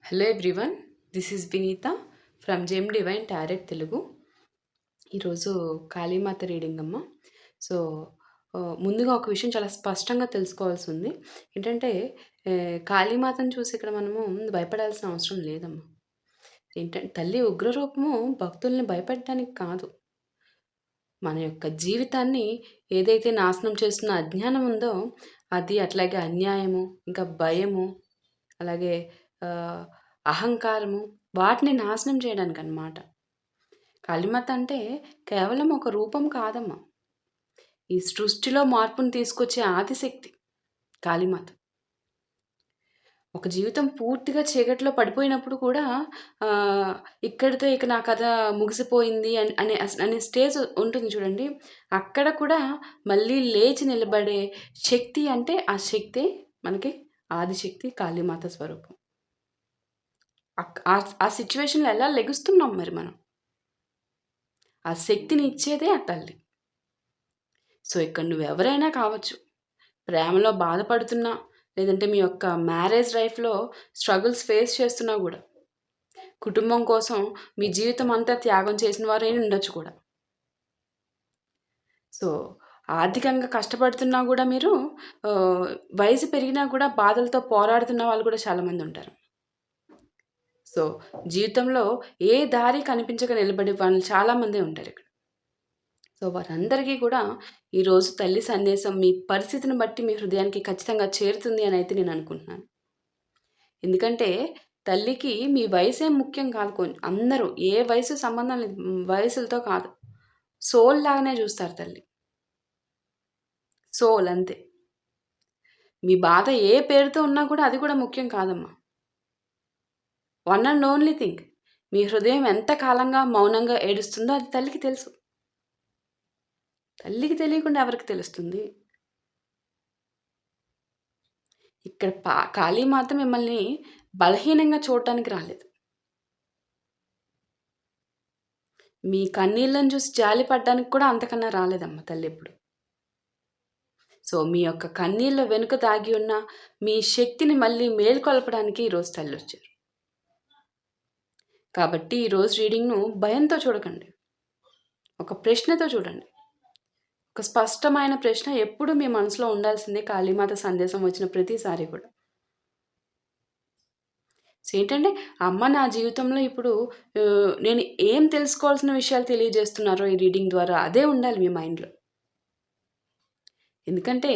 Hello everyone, this is Vineetha from Gem Divine Tarot Telugu. ఈరోజు Kalimata reading అమ్మ. So ముందుగా ఒక విషయం చాలా స్పష్టంగా తెలుసుకోవాల్సి ఉంది. ఏంటంటే కాళీమాతను చూసి ఇక్కడ మనము భయపడాల్సిన అవసరం లేదమ్మా. ఏంటంటే తల్లి ఉగ్రరూపము భక్తుల్ని భయపెట్టడానికి కాదు, మన యొక్క జీవితాన్ని ఏదైతే నాశనం చేస్తున్న అజ్ఞానం ఉందో అది, అట్లాగే అన్యాయము, ఇంకా భయము, అలాగే అహంకారము, వాటిని నాశనం చేయడానికి అన్నమాట. కాళీమాత అంటే కేవలం ఒక రూపం కాదమ్మా, ఈ సృష్టిలో మార్పును తీసుకొచ్చే ఆదిశక్తి కాళీమాత. ఒక జీవితం పూర్తిగా చీకట్లో పడిపోయినప్పుడు కూడా ఇక్కడితో ఇక నా కథ ముగిసిపోయింది అనే స్టేజ్ ఉంటుంది చూడండి. అక్కడ కూడా మళ్ళీ లేచి నిలబడే శక్తి అంటే ఆ శక్తే మనకి ఆదిశక్తి కాళీమాత స్వరూపం. ఆ సిచ్యువేషన్లో ఎలా లెగుస్తున్నాం మరి మనం? ఆ శక్తిని ఇచ్చేదే ఆ తల్లి. సో ఇక్కడ నువ్వెవరైనా కావచ్చు, ప్రేమలో బాధపడుతున్నా, లేదంటే మీ యొక్క మ్యారేజ్ లైఫ్లో స్ట్రగుల్స్ ఫేస్ చేస్తున్నా కూడా, కుటుంబం కోసం మీ జీవితం అంతా త్యాగం చేసిన వారైనా ఉండొచ్చు కూడా. సో ఆర్థికంగా కష్టపడుతున్నా కూడా మీరు, వయసు పెరిగినా కూడా బాధలతో పోరాడుతున్న వాళ్ళు కూడా చాలామంది ఉంటారు. సో జీవితంలో ఏ దారి కనిపించక నిలబడే వాళ్ళు చాలామంది ఉంటారు ఇక్కడ. సో వారందరికీ కూడా ఈరోజు తల్లి సందేశం మీ పరిస్థితిని బట్టి మీ హృదయానికి ఖచ్చితంగా చేరుతుంది అని అయితే నేను అనుకుంటున్నాను. ఎందుకంటే తల్లికి మీ వయసేం ముఖ్యం కాదు. అందరూ ఏ వయసు సంబంధం లేదు, వయసులతో కాదు, సోల్ లాగానే చూస్తారు తల్లి. సోల్ అంతే. మీ బాధ ఏ పేరుతో ఉన్నా కూడా అది కూడా ముఖ్యం కాదమ్మా. వన్ అండ్ ఓన్లీ థింగ్, మీ హృదయం ఎంత కాలంగా మౌనంగా ఏడుస్తుందో అది తల్లికి తెలుసు. తల్లికి తెలియకుండా ఎవరికి తెలుస్తుంది? ఇక్కడ కాళీమాత మిమ్మల్ని బలహీనంగా చూడటానికి రాలేదు. మీ కన్నీళ్ళని చూసి జాలి పడ్డానికి కూడా అంతకన్నా రాలేదమ్మ తల్లి ఎప్పుడు. సో మీ యొక్క కన్నీళ్ళ వెనుక దాగి ఉన్న మీ శక్తిని మళ్ళీ మేల్కొల్పడానికి ఈరోజు తల్లి వచ్చారు. కాబట్టి ఈరోజు రీడింగ్ను భయంతో చూడకండి, ఒక ప్రశ్నతో చూడండి. ఒక స్పష్టమైన ప్రశ్న ఎప్పుడు మీ మనసులో ఉండాల్సిందే కాళీమాత సందేశం వచ్చిన ప్రతిసారి కూడా. సో ఏంటంటే అమ్మ నా జీవితంలో ఇప్పుడు నేను ఏం తెలుసుకోవాల్సిన విషయాలు తెలియజేస్తున్నారో ఈ రీడింగ్ ద్వారా అదే ఉండాలి మీ మైండ్లో. ఎందుకంటే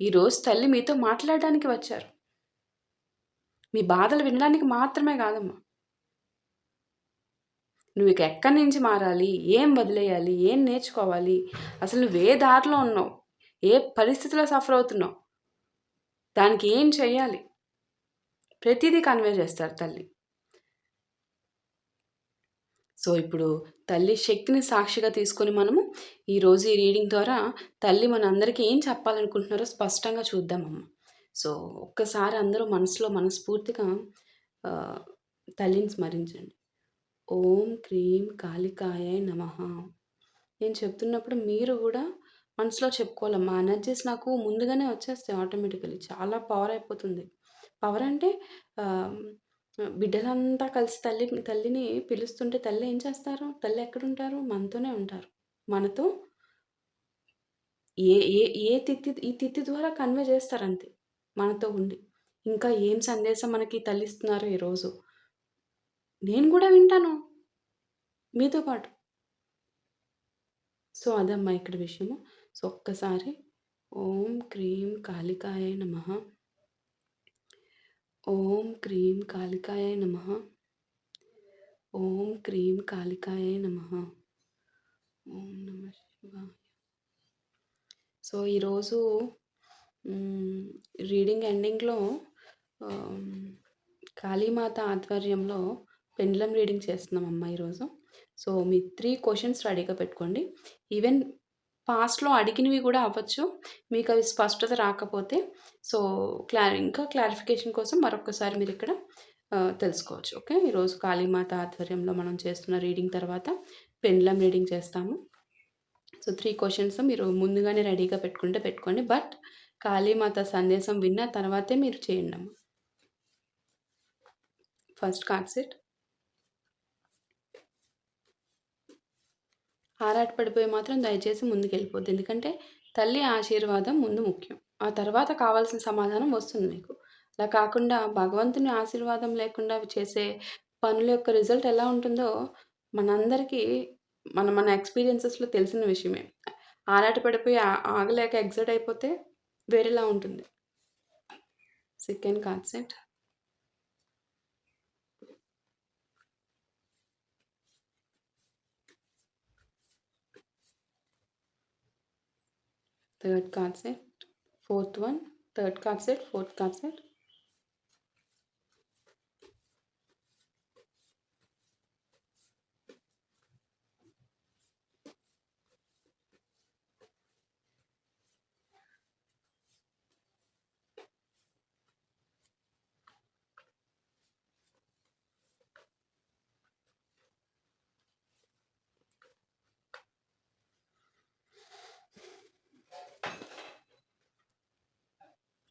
ఈరోజు తల్లి మీతో మాట్లాడడానికి వచ్చారు, మీ బాధలు వినడానికి మాత్రమే కాదమ్మా. నువ్వు ఇక ఎక్కడి నుంచి మారాలి, ఏం వదిలేయాలి, ఏం నేర్చుకోవాలి, అసలు నువ్వు ఏ దారిలో ఉన్నావు, ఏ పరిస్థితిలో సఫర్ అవుతున్నావు, దానికి ఏం చెయ్యాలి, ప్రతిదీ కన్వే చేస్తారు తల్లి. సో ఇప్పుడు తల్లి శక్తిని సాక్షిగా తీసుకొని మనము ఈరోజు ఈ రీడింగ్ ద్వారా తల్లి మనందరికీ ఏం చెప్పాలనుకుంటున్నారో స్పష్టంగా చూద్దామమ్మ. సో ఒక్కసారి అందరూ మనసులో మనస్ఫూర్తిగా తల్లిని స్మరించండి. ఓం క్రీం కాళికాయ నమః. నేను చెప్తున్నప్పుడు మీరు కూడా మనసులో చెప్పుకోవాలమ్మా. ఎనర్జీస్ నాకు ముందుగానే వచ్చేస్తాయి ఆటోమేటికలీ. చాలా పవర్ అయిపోతుంది. పవర్ అంటే బిడ్డలంతా కలిసి తల్లిని పిలుస్తుంటే తల్లి ఏం చేస్తారు? తల్లి ఎక్కడుంటారు? మనతోనే ఉంటారు. మనతో ఏ ఏ ఏ తిత్తి ఈ తిత్తి ద్వారా కన్వే చేస్తారంతే మనతో ఉండి. ఇంకా ఏం సందేశం మనకి తల్లి ఇస్తున్నారో ఈరోజు నేను కూడా వింటాను మీతో పాటు. సో అదమ్మా ఇక్కడ విషయము. సో ఒక్కసారి ఓం క్రీం కాళికాయ నమః. ఓం క్రీం కాళికాయ నమః. ఓం క్రీం కాళికాయ నమః. ఓం నమః శివాయ. సో ఈరోజు రీడింగ్ ఎండింగ్లో కాళీమాత ఆధ్వర్యంలో పెండ్లం రీడింగ్ చేస్తున్నామమ్మా ఈరోజు. సో మీ 3 క్వశ్చన్స్ రెడీగా పెట్టుకోండి. ఈవెన్ పాస్ట్‌లో అడిగినవి కూడా అవ్వచ్చు. మీకు అవి స్పష్టత రాకపోతే సో ఇంకా క్లారిఫికేషన్ కోసం మరొకసారి మీరు ఇక్కడ తెలుసుకోవచ్చు. ఓకే. ఈరోజు కాళీమాత ఆధ్వర్యంలో మనం చేస్తున్న రీడింగ్ తర్వాత పెండ్లం రీడింగ్ చేస్తాము. సో 3 క్వశ్చన్స్ మీరు ముందుగానే రెడీగా పెట్టుకోండి. బట్ కాళీమాత సందేశం విన్న తర్వాతే మీరు చేయండమ్మా. First card set. ఆరాట పడిపోయి మాత్రం దయచేసి ముందుకెళ్ళిపోద్దు. ఎందుకంటే తల్లి ఆశీర్వాదం ముందు ముఖ్యం. ఆ తర్వాత కావాల్సిన సమాధానం వస్తుంది మీకు. అలా కాకుండా భగవంతుని ఆశీర్వాదం లేకుండా చేసే పనుల యొక్క రిజల్ట్ ఎలా ఉంటుందో మనందరికీ మన మన ఎక్స్‌పీరియన్సెస్‌లో తెలిసిన విషయమే. ఆరాట పడిపోయి ఆగలేక ఎక్సైట్ అయిపోతే వేరేలా ఉంటుంది. Second card set. Third card set. Fourth one. Third card set. Fourth card set.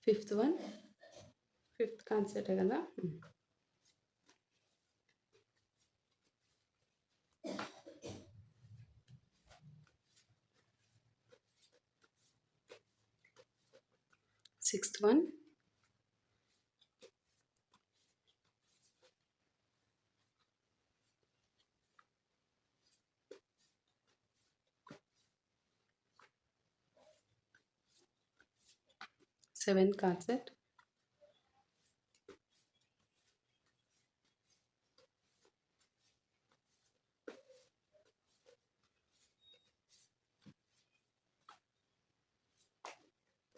Fifth one. Fifth card సెటే కదా! Sixth one. Seventh card set.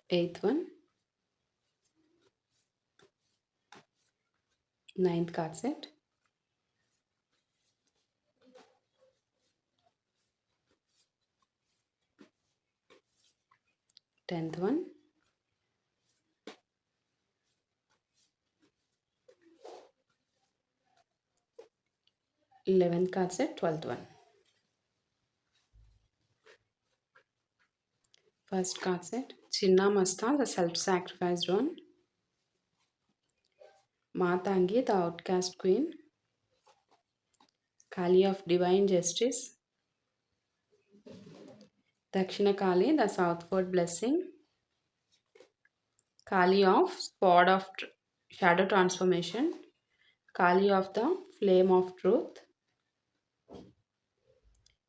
Eighth one. Ninth card set. 10th one. 11th card set. 12th one. First card set. Chinna Masta, the self-sacrificed one. Matangi, the outcast queen. Kali of divine justice. Dakshina Kali, the southward blessing. Kali of sword of shadow transformation. Kali of the flame of truth.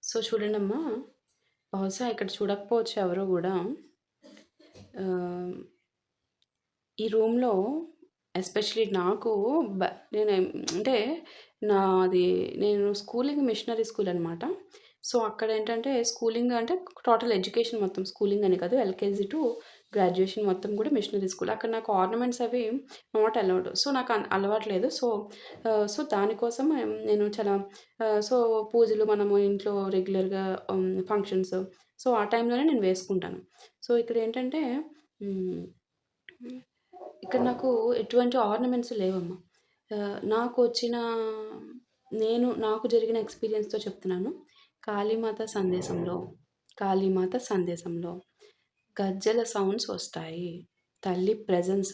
So చూడండమ్మా, బహుశా ఇక్కడ చూడకపోవచ్చు ఎవరు కూడా. ఈ రూమ్లో especially నాకు నేను అంటే నేను స్కూలింగ్ మిషనరీ స్కూల్ అనమాట. సో అక్కడ ఏంటంటే స్కూలింగ్ అంటే టోటల్ ఎడ్యుకేషన్ మొత్తం స్కూలింగ్ అని కాదు, ఎల్కేజీ టు గ్రాడ్యుయేషన్ మొత్తం కూడా మిషనరీ స్కూల్. అక్కడ నాకు ఆర్నమెంట్స్ అవి నాట్ అలౌడ్. సో నాకు అలవాట్లేదు. సో దానికోసం నేను చాలా సో పూజలు మనము ఇంట్లో రెగ్యులర్గా ఫంక్షన్స్, సో ఆ టైంలోనే నేను వేసుకుంటాను. సో ఇక్కడ ఏంటంటే ఇక్కడ నాకు ఎటువంటి ఆర్నమెంట్స్ లేవమ్మా. నాకు జరిగిన ఎక్స్పీరియన్స్‌తో చెప్తున్నాను. కాళీమాత సందేశంలో గజ్జెల సౌండ్స్ వస్తాయి. తల్లి ప్రెజెన్స్.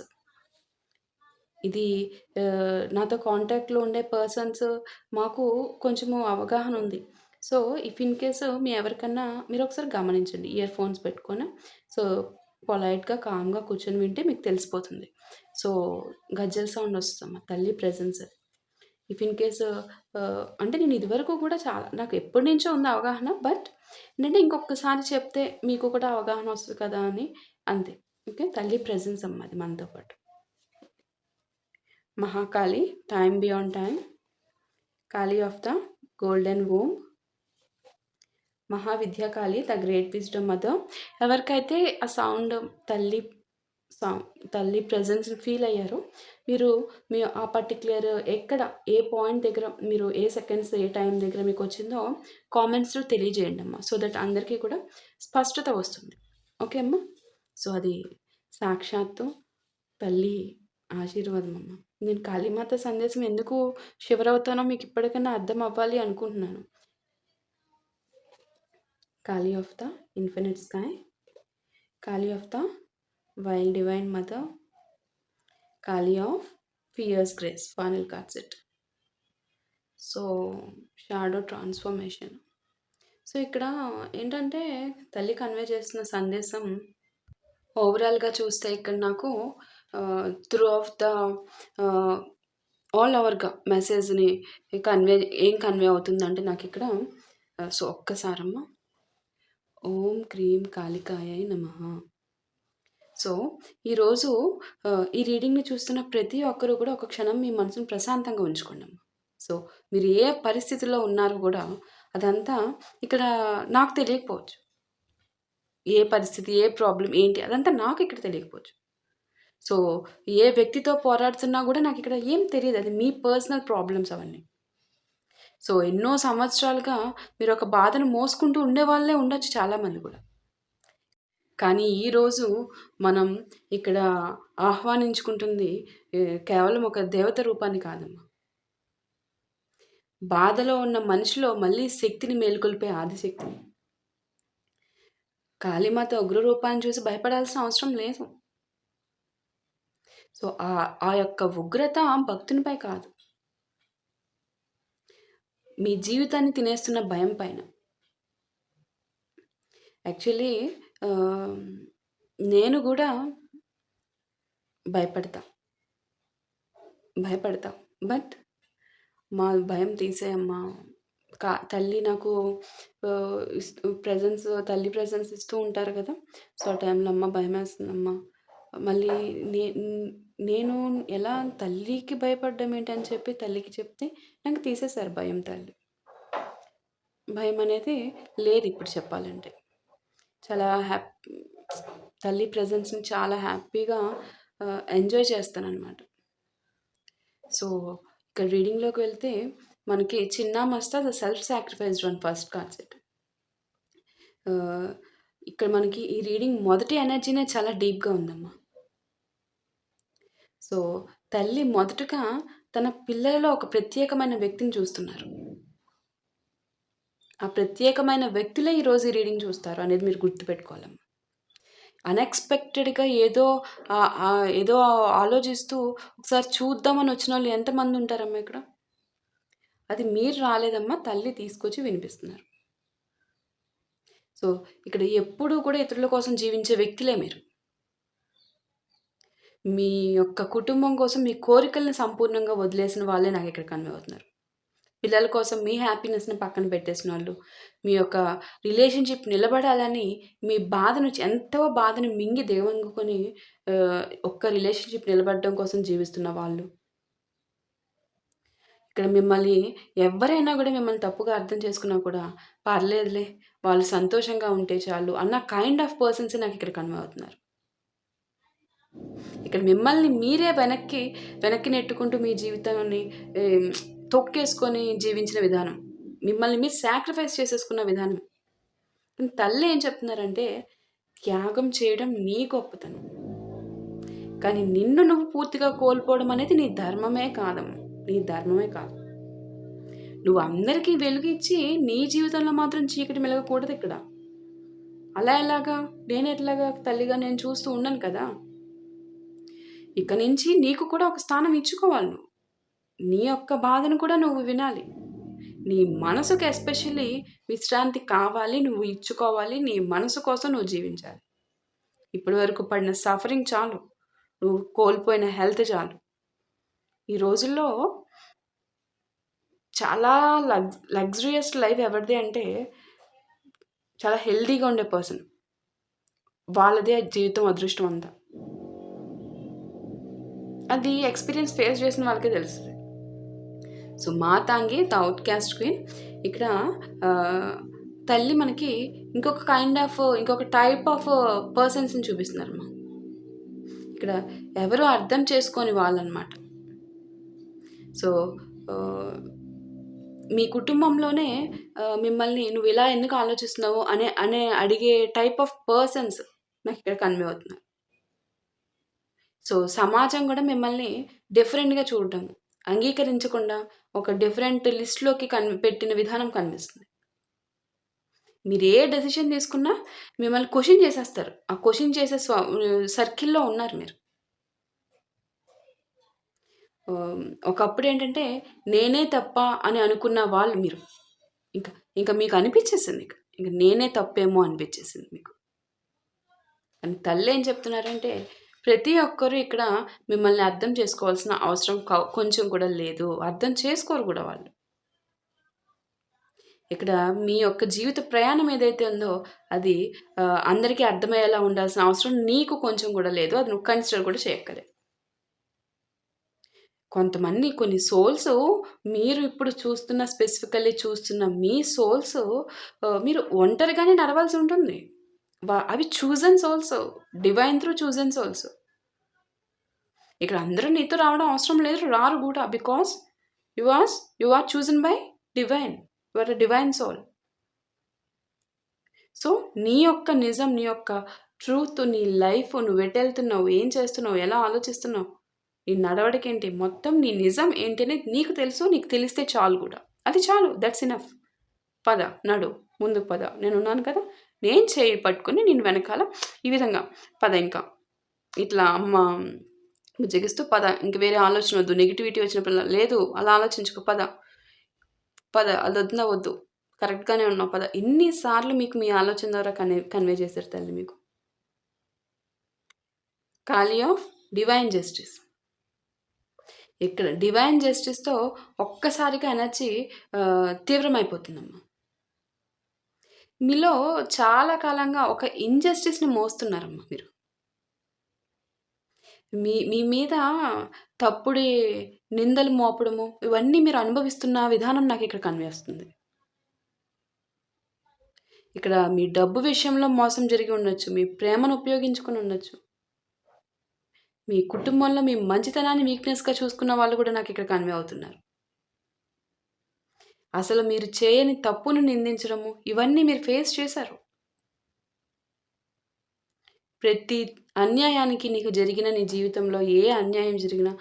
ఇది నాతో కాంటాక్ట్‌లో ఉండే పర్సన్స్ మాకు కొంచెము అవగాహన ఉంది. సో ఇఫ్ ఇన్ కేసు ఎవరికన్నా మీరు ఒకసారి గమనించండి. ఇయర్ ఫోన్స్ పెట్టుకొని సో పొలైట్‌గా, కామ్‌గా కూర్చొని వింటే మీకు తెలిసిపోతుంది. సో గజ్జెల సౌండ్ వస్తుందమ్మా, తల్లి ప్రెజెన్స్. ఇఫ్ ఇన్ కేసు అంటే నేను ఇదివరకు కూడా నాకు ఎప్పటి నుంచో ఉంది అవగాహన. బట్ ఏంటంటే ఇంకొకసారి చెప్తే మీకు కూడా అవగాహన వస్తుంది కదా అని అంతే. ఓకే, తల్లి ప్రెజెన్స్ అమ్మ అది మనతో పాటు. Mahakali, time beyond time. Kali of the golden womb. Mahavidyakali, the great wisdom mother. ఎవరికైతే ఆ సౌండ్ తల్లి ప్రెజెన్స్ ఫీల్ అయ్యారో మీరు ఆ పర్టిక్యులర్ ఎక్కడ ఏ పాయింట్ దగ్గర మీరు ఏ సెకండ్స్ ఏ టైం దగ్గర మీకు వచ్చిందో కామెంట్స్లో తెలియజేయండి అమ్మ. సో దట్ అందరికీ కూడా స్పష్టత వస్తుంది. ఓకే అమ్మ. సో అది సాక్షాత్తు తల్లి ఆశీర్వాదం అమ్మ. నేను కాళీమాత సందేశం ఎందుకు శివరవుతానో మీకు ఇప్పటికైనా అర్థం అవ్వాలి అనుకుంటున్నాను. Kali of the infinite sky. Kali of the wild divine mother. Kali of fierce grace. Final card set. So, shadow transformation. So, ఇక్కడ ఏంటంటే తల్లి కన్వే చేస్తున్న సందేశం ఓవరాల్‌గా చూస్తే ఇక్కడ నాకు త్రూ ఆఫ్ ద ఆహ్, ఆల్ ఓవర్‌గా మెసేజ్‌ని కన్వే కన్వే అవుతుందంటే నాకిక్కడ సో, ఒక్కసారమ్మ ఓం క్రీం కాళికాయై నమః. సో, ఈరోజు ఈ రీడింగ్‌ని చూస్తున్న ప్రతి ఒక్కరు కూడా ఒక క్షణం మీ మనసుని ప్రశాంతంగా ఉంచుకోండమ్మ. సో, మీరు ఏ పరిస్థితిలో ఉన్నారో గూడా అదంతా ఇక్కడ నాకు తెలియకపోవచ్చు. ఏ పరిస్థితి, ఏ ప్రాబ్లమ్ ఏంటి అదంతా నాకు ఇక్కడ తెలియకపోవచ్చు. సో, ఏ వ్యక్తితో పోరాడుతున్నా గూడా నాకిక్కడ ఏం తెలీదు. అది మీ పర్సనల్ ప్రాబ్లమ్స్ అవన్నీ. సో, ఎన్నో సంవత్సరాలుగా మీరొక బాధను మోసుకుంటూ ఉండేవాళ్ళే ఉండొచ్చు చాలామంది గూడా. కానీ ఈరోజు మనం ఇక్కడ ఆహ్వానించుకుంటుంది కేవలం ఒక దేవత రూపాన్ని కాదమ్మా. బాధలో ఉన్న మనిషిలో మళ్ళీ శక్తిని మేలుకొల్పే ఆదిశక్తిని. కాళీమాత ఉగ్ర రూపాన్ని చూసి భయపడాల్సిన అవసరం లేదు. సో, ఆ యొక్క ఉగ్రత భక్తునిపై కాదు. మీ జీవితాన్ని తినేస్తున్న భయం పైన. యాక్చువల్లీ ఆహ్, నేను గూడా భయపడతా. భయపడతా. బట్ మా భయం తీసేయమ్మా. తల్లి నాకు తల్లి ప్రెజెన్స్ ఇస్తూ ఉంటారు కదా! సో, ఆ టైంలో అమ్మ భయమేస్తుందమ్మా. మళ్ళీ నే నేను ఎలా తల్లికి భయపడ్డం ఏంటని చెప్పి తల్లికి చెప్తే నాకు తీసేశారు భయం తల్లి. భయమనేది లేదిప్పుడు చెప్పాలంటే. చాలా తల్లి ప్రెజెన్స్‌ని చాలా హ్యాపీగా ఎంజాయ్ చేస్తాననమాట. సో, ఇక్కడ రీడింగ్‌లోకి వెళ్తే మనకి 'Chinnamasta the self sacrificed one' first card set. ఇక్కడ మనకి ఈ రీడింగ్ మొదటి ఎనర్జీనే చాలా డీప్‌గా ఉందమ్మా. సో, తల్లి మొదటగా తన పిల్లలలో ఒక ప్రత్యేకమైన వ్యక్తిని చూస్తున్నారు. ఆ ప్రత్యేకమైన వ్యక్తులే ఈరోజు ఈ రీడింగ్ చూస్తారు అనేది మీరు గుర్తుపెట్టుకోవాలమ్మా. అన్‌ఎక్స్‌పెక్టెడ్‌గా ఏదో ఆలోచిస్తూ ఒకసారి చూద్దామని వచ్చినోళ్ళు ఎంతమంది ఉంటారమ్మా ఇక్కడ? అది మీరు రాలేదమ్మా. తల్లి తీసుకొచ్చి వినిపిస్తున్నారు. సో, ఇక్కడ ఎప్పుడూ కూడా ఇతరుల కోసం జీవించే వ్యక్తులే మీరు. మీ యొక్క కుటుంబం కోసం మీ కోరికలను సంపూర్ణంగా వదిలేసిన వాళ్ళే నాకిక్కడ కన్వే అవుతున్నారు. పిల్లల కోసం మీ హ్యాపీనెస్‌ని పక్కన పెట్టేసినోళ్ళు, మీ యొక్క రిలేషన్‌షిప్ నిలబడాలని మీ ఎంతో బాధను మింగి దిగమింగుకొని ఒక్క రిలేషన్‌షిప్ నిలబడడం కోసం జీవిస్తున్న వాళ్ళు. ఇక్కడ మిమ్మల్ని ఎవ్వరైనా గూడా మిమ్మల్ని తప్పుగా అర్థం చేసుకున్నా కూడా, పర్లేదులే వాళ్ళు సంతోషంగా ఉంటే చాలు అన్న కైండ్ ఆఫ్ పర్సన్సే నాకిక్కడ కన్వే అవుతున్నారు. ఇక్కడ మిమ్మల్ని మీరే వెనక్కి నెట్టుకుంటూ మీ జీవితాన్ని ఆహ్, తొక్కేసుకొని జీవించిన విధానం. మిమ్మల్ని మీరు సాక్రిఫైస్ చేసేసుకున్న విధానం. తల్లి ఏం చెప్తున్నారంటే, త్యాగం చేయడం నీ గొప్పతనం. కానీ నిన్ను నువ్వు పూర్తిగా కోల్పోవడం అనేది నీ ధర్మమే కాదమ్మా. నీ ధర్మమే కాదు. నువ్వు అందరికీ వెలుగిచ్చి నీ జీవితంలో మాత్రం చీకటి మెలగకూడదిక్కడ. అలా ఎలాగా? నేనెట్లాగా తల్లిగా నేను చూస్తూ ఉండను కదా! ఇక నుంచి నీకు కూడా ఒక స్థానం ఇచ్చుకోవాలి నువ్వు. నీ యొక్క బాధను కూడా నువ్వు వినాలి. నీ మనసుకు ఎస్పెషల్లీ విశ్రాంతి కావాలి. నువ్వు ఇచ్చుకోవాలి. నీ మనసు కోసం నువ్వు జీవించాలి. ఇప్పటి వరకు పడిన సఫరింగ్ చాలు. నువ్వు కోల్పోయిన హెల్త్ చాలు. ఈ రోజుల్లో చాలా లగ్జరియస్ లైఫ్ ఎవరిది అంటే, చాలా హెల్తీగా ఉండే పర్సన్. వాళ్ళదే జీవితం అదృష్టం అంతా. అది ఎక్స్‌పీరియన్స్ ఫేస్ చేసిన వాళ్ళకే తెలుస్తది. సో, మాతాంగి ద ఔట్‌కాస్ట్ క్వీన్ ఇక్కడ ఆహ్, తల్లి మనకి ఇంకొక టైప్ ఆఫ్ పర్సన్స్‌ని చూపిస్తున్నారమ్మా. ఇక్కడ ఎవరు అర్థం చేసుకోని వాళ్ళనమాట. సో, ఆహ్, మీ కుటుంబంలోనే మిమ్మల్ని నువ్విలా ఎందుకు ఆలోచిస్తున్నావు అనే అడిగే టైప్ ఆఫ్ పర్సన్స్ నాకిక్కడ కన్వే అవుతున్నారు. సో, సమాజం గూడా మిమ్మల్ని డిఫరెంట్‌గా చూడడం, అంగీకరించకుండా ఒక డిఫరెంట్ లిస్ట్‌లోకి పెట్టిన విధానం కనిపిస్తుంది. మీరు ఏ డెసిషన్ తీసుకున్నా మిమ్మల్ని క్వెషన్ చేసేస్తారు. ఆ క్వెషన్ చేసే సర్కిల్‌లో ఉన్నారు మీరు. ఒకప్పుడేంటంటే నేనే తప్ప అని అనుకున్న వాళ్ళు మీరు. ఇంక ఇంక మీకు అనిపిచ్చేసింది ఇక. ఇంక నేనే తప్పేమో అనిపిచ్చేసింది మీకు. కానీ తల్లేం చెప్తున్నారంటే, ప్రతి ఒక్కరు ఇక్కడ మిమ్మల్ని అర్థం చేసుకోవాల్సిన అవసరం కొంచెం కూడా లేదు. అర్థం చేసుకోరు గూడా వాళ్ళు. ఇక్కడ మీ యొక్క జీవిత ప్రయాణం ఏదైతే ఉందో అది అందరికీ అర్థమయ్యేలా ఉండాల్సిన అవసరం నీకు కొంచెం గూడా లేదు. అది నువ్వు కన్సిడర్ కూడా చేయక్కర్లేదు. కొంతమంది కొన్ని సోల్స్ మీరు ఇప్పుడు స్పెసిఫికల్లీ చూస్తున్న మీ సోల్స్ మీరు ఒంటరిగానే నడవాల్సి ఉంటుంది. అవి chosen souls. Divine through chosen souls. ఇక్కడ అందరూ నీతో రావడం అవసరం లేదు. రారు గూడా. Because you are chosen by divine. You are a divine soul. So నీ యొక్క నిజం, నీ యొక్క ట్రూత్, నీ లైఫ్, నువ్వు ఎటెళ్తున్నావు, ఏం చేస్తున్నావు, ఎలా ఆలోచిస్తున్నావు, నీ నడవడికేంటి, మొత్తం నీ నిజం ఏంటి అనేది నీకు తెలుసు. నీకు తెలిస్తే చాలు కూడా. అది చాలు. That's enough. పద, నడు, ముందుకు పద. నేనున్నాను కదా! నేను చేయి పట్టుకొని నేను వెనకాల ఈ విధంగా పద, ఇంకా ఇట్లా అమ్మ బుజ్జగిస్తూ పద. ఇంక వేరే ఆలోచన వద్దు. నెగిటివిటీ వచ్చినప్పుడు లేదు, అలా ఆలోచించుకో, పద పద, అది వద్దా వద్దు, కరెక్ట్‌గానే ఉన్నావు, పద. ఎన్ని సార్లు మీకు మీ ఆలోచన ద్వారా కన్వే చేశారు తల్లి మీకు. ఖాళీ ఆఫ్ డివైన్ జస్టిస్. ఇక్కడ డివైన్ జస్టిస్‌తో ఒక్కసారిగా ఎనర్జీ తీవ్రమైపోతుందమ్మా. మీలో చాలా కాలంగా ఒక ఇన్‌జస్టిస్‌ని మోస్తున్నారమ్మా మీరు. మీ మీద తప్పుడి నిందలు మోపడము, ఇవన్నీ మీరు అనుభవిస్తున్న విధానం నాకిక్కడ కన్వే వస్తుంది. ఇక్కడ మీ డబ్బు విషయంలో మోసం జరిగి ఉండొచ్చు. మీ ప్రేమను ఉపయోగించుకొని ఉండొచ్చు. మీ కుటుంబంలో మీ మంచితనాన్ని వీక్‌నెస్‌గా చూసుకున్న వాళ్ళు కూడా నాకిక్కడ కన్వే అవుతున్నారు. అసలు మీరు చేయని తప్పును నిందించడము, ఇవన్నీ మీరు ఫేస్ చేశారు. ప్రతి అన్యాయానికి నీకు జరిగిన నీ జీవితంలో ఏ అన్యాయం జరిగినా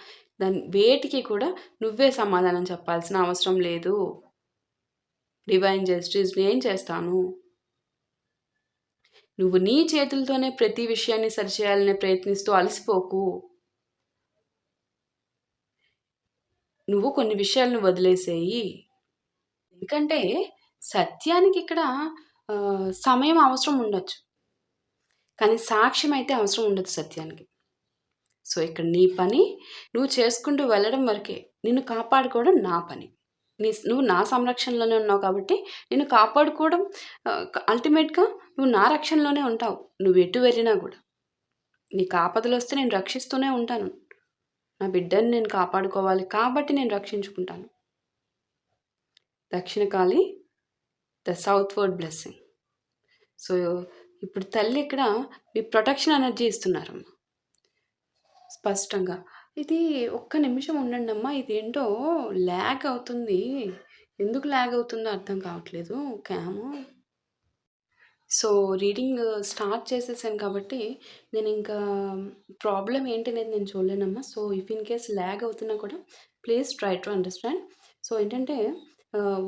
వేటికి కూడా నువ్వే సమాధానం చెప్పాల్సిన అవసరం లేదు. డివైన్ జస్టిస్ నేను చేస్తాను. నువ్వు నీ చేతులతోనే ప్రతి విషయాన్ని సరిచేయాలని ప్రయత్నిస్తూ అలసిపోకు. నువ్వు కొన్ని విషయాలను వదిలేసేయి. ఎందుకంటే సత్యానికి ఇక్కడ సమయం అవసరం ఉండొచ్చు. కానీ సాక్ష్యం అయితే అవసరం ఉండదు సత్యానికి. సో ఇక్కడ నీ పని నువ్వు చేసుకుంటూ వెళ్ళడం వరకే. నిన్ను కాపాడుకోవడం నా పని. నువ్వు నా సంరక్షణలోనే ఉన్నావు కాబట్టి నిన్ను కాపాడుకోవడం అల్టిమేట్‌గా నువ్వు నా రక్షణలోనే ఉంటావు. నువ్వు ఎటు వెళ్ళినా కూడా. నీకు ఆపదలొస్తే నేను రక్షిస్తూనే ఉంటాను. నా బిడ్డని నేను కాపాడుకోవాలి కాబట్టి నేను రక్షించుకుంటాను. Dakshina Kali the సౌత్‌వర్డ్ blessing. సో ఇప్పుడు తల్లి ఇక్కడ మీ ప్రొటెక్షన్ ఎనర్జీ ఇస్తున్నారమ్మా. స్పష్టంగా. ఇది ఒక్క నిమిషం ఉండండమ్మా. ఇదేంటో ల్యాగ్ అవుతుంది. ఎందుకు ల్యాగ్ అవుతుందో అర్థం కావట్లేదు క్యాము. సో రీడింగ్ స్టార్ట్ చేసేసాను కాబట్టి నేను ఇంకా ప్రాబ్లమ్ ఏంటనేది నేను చూడలేనమ్మా. So if in case lag అవుతున్నా కూడా please try to understand. So ఏంటంటే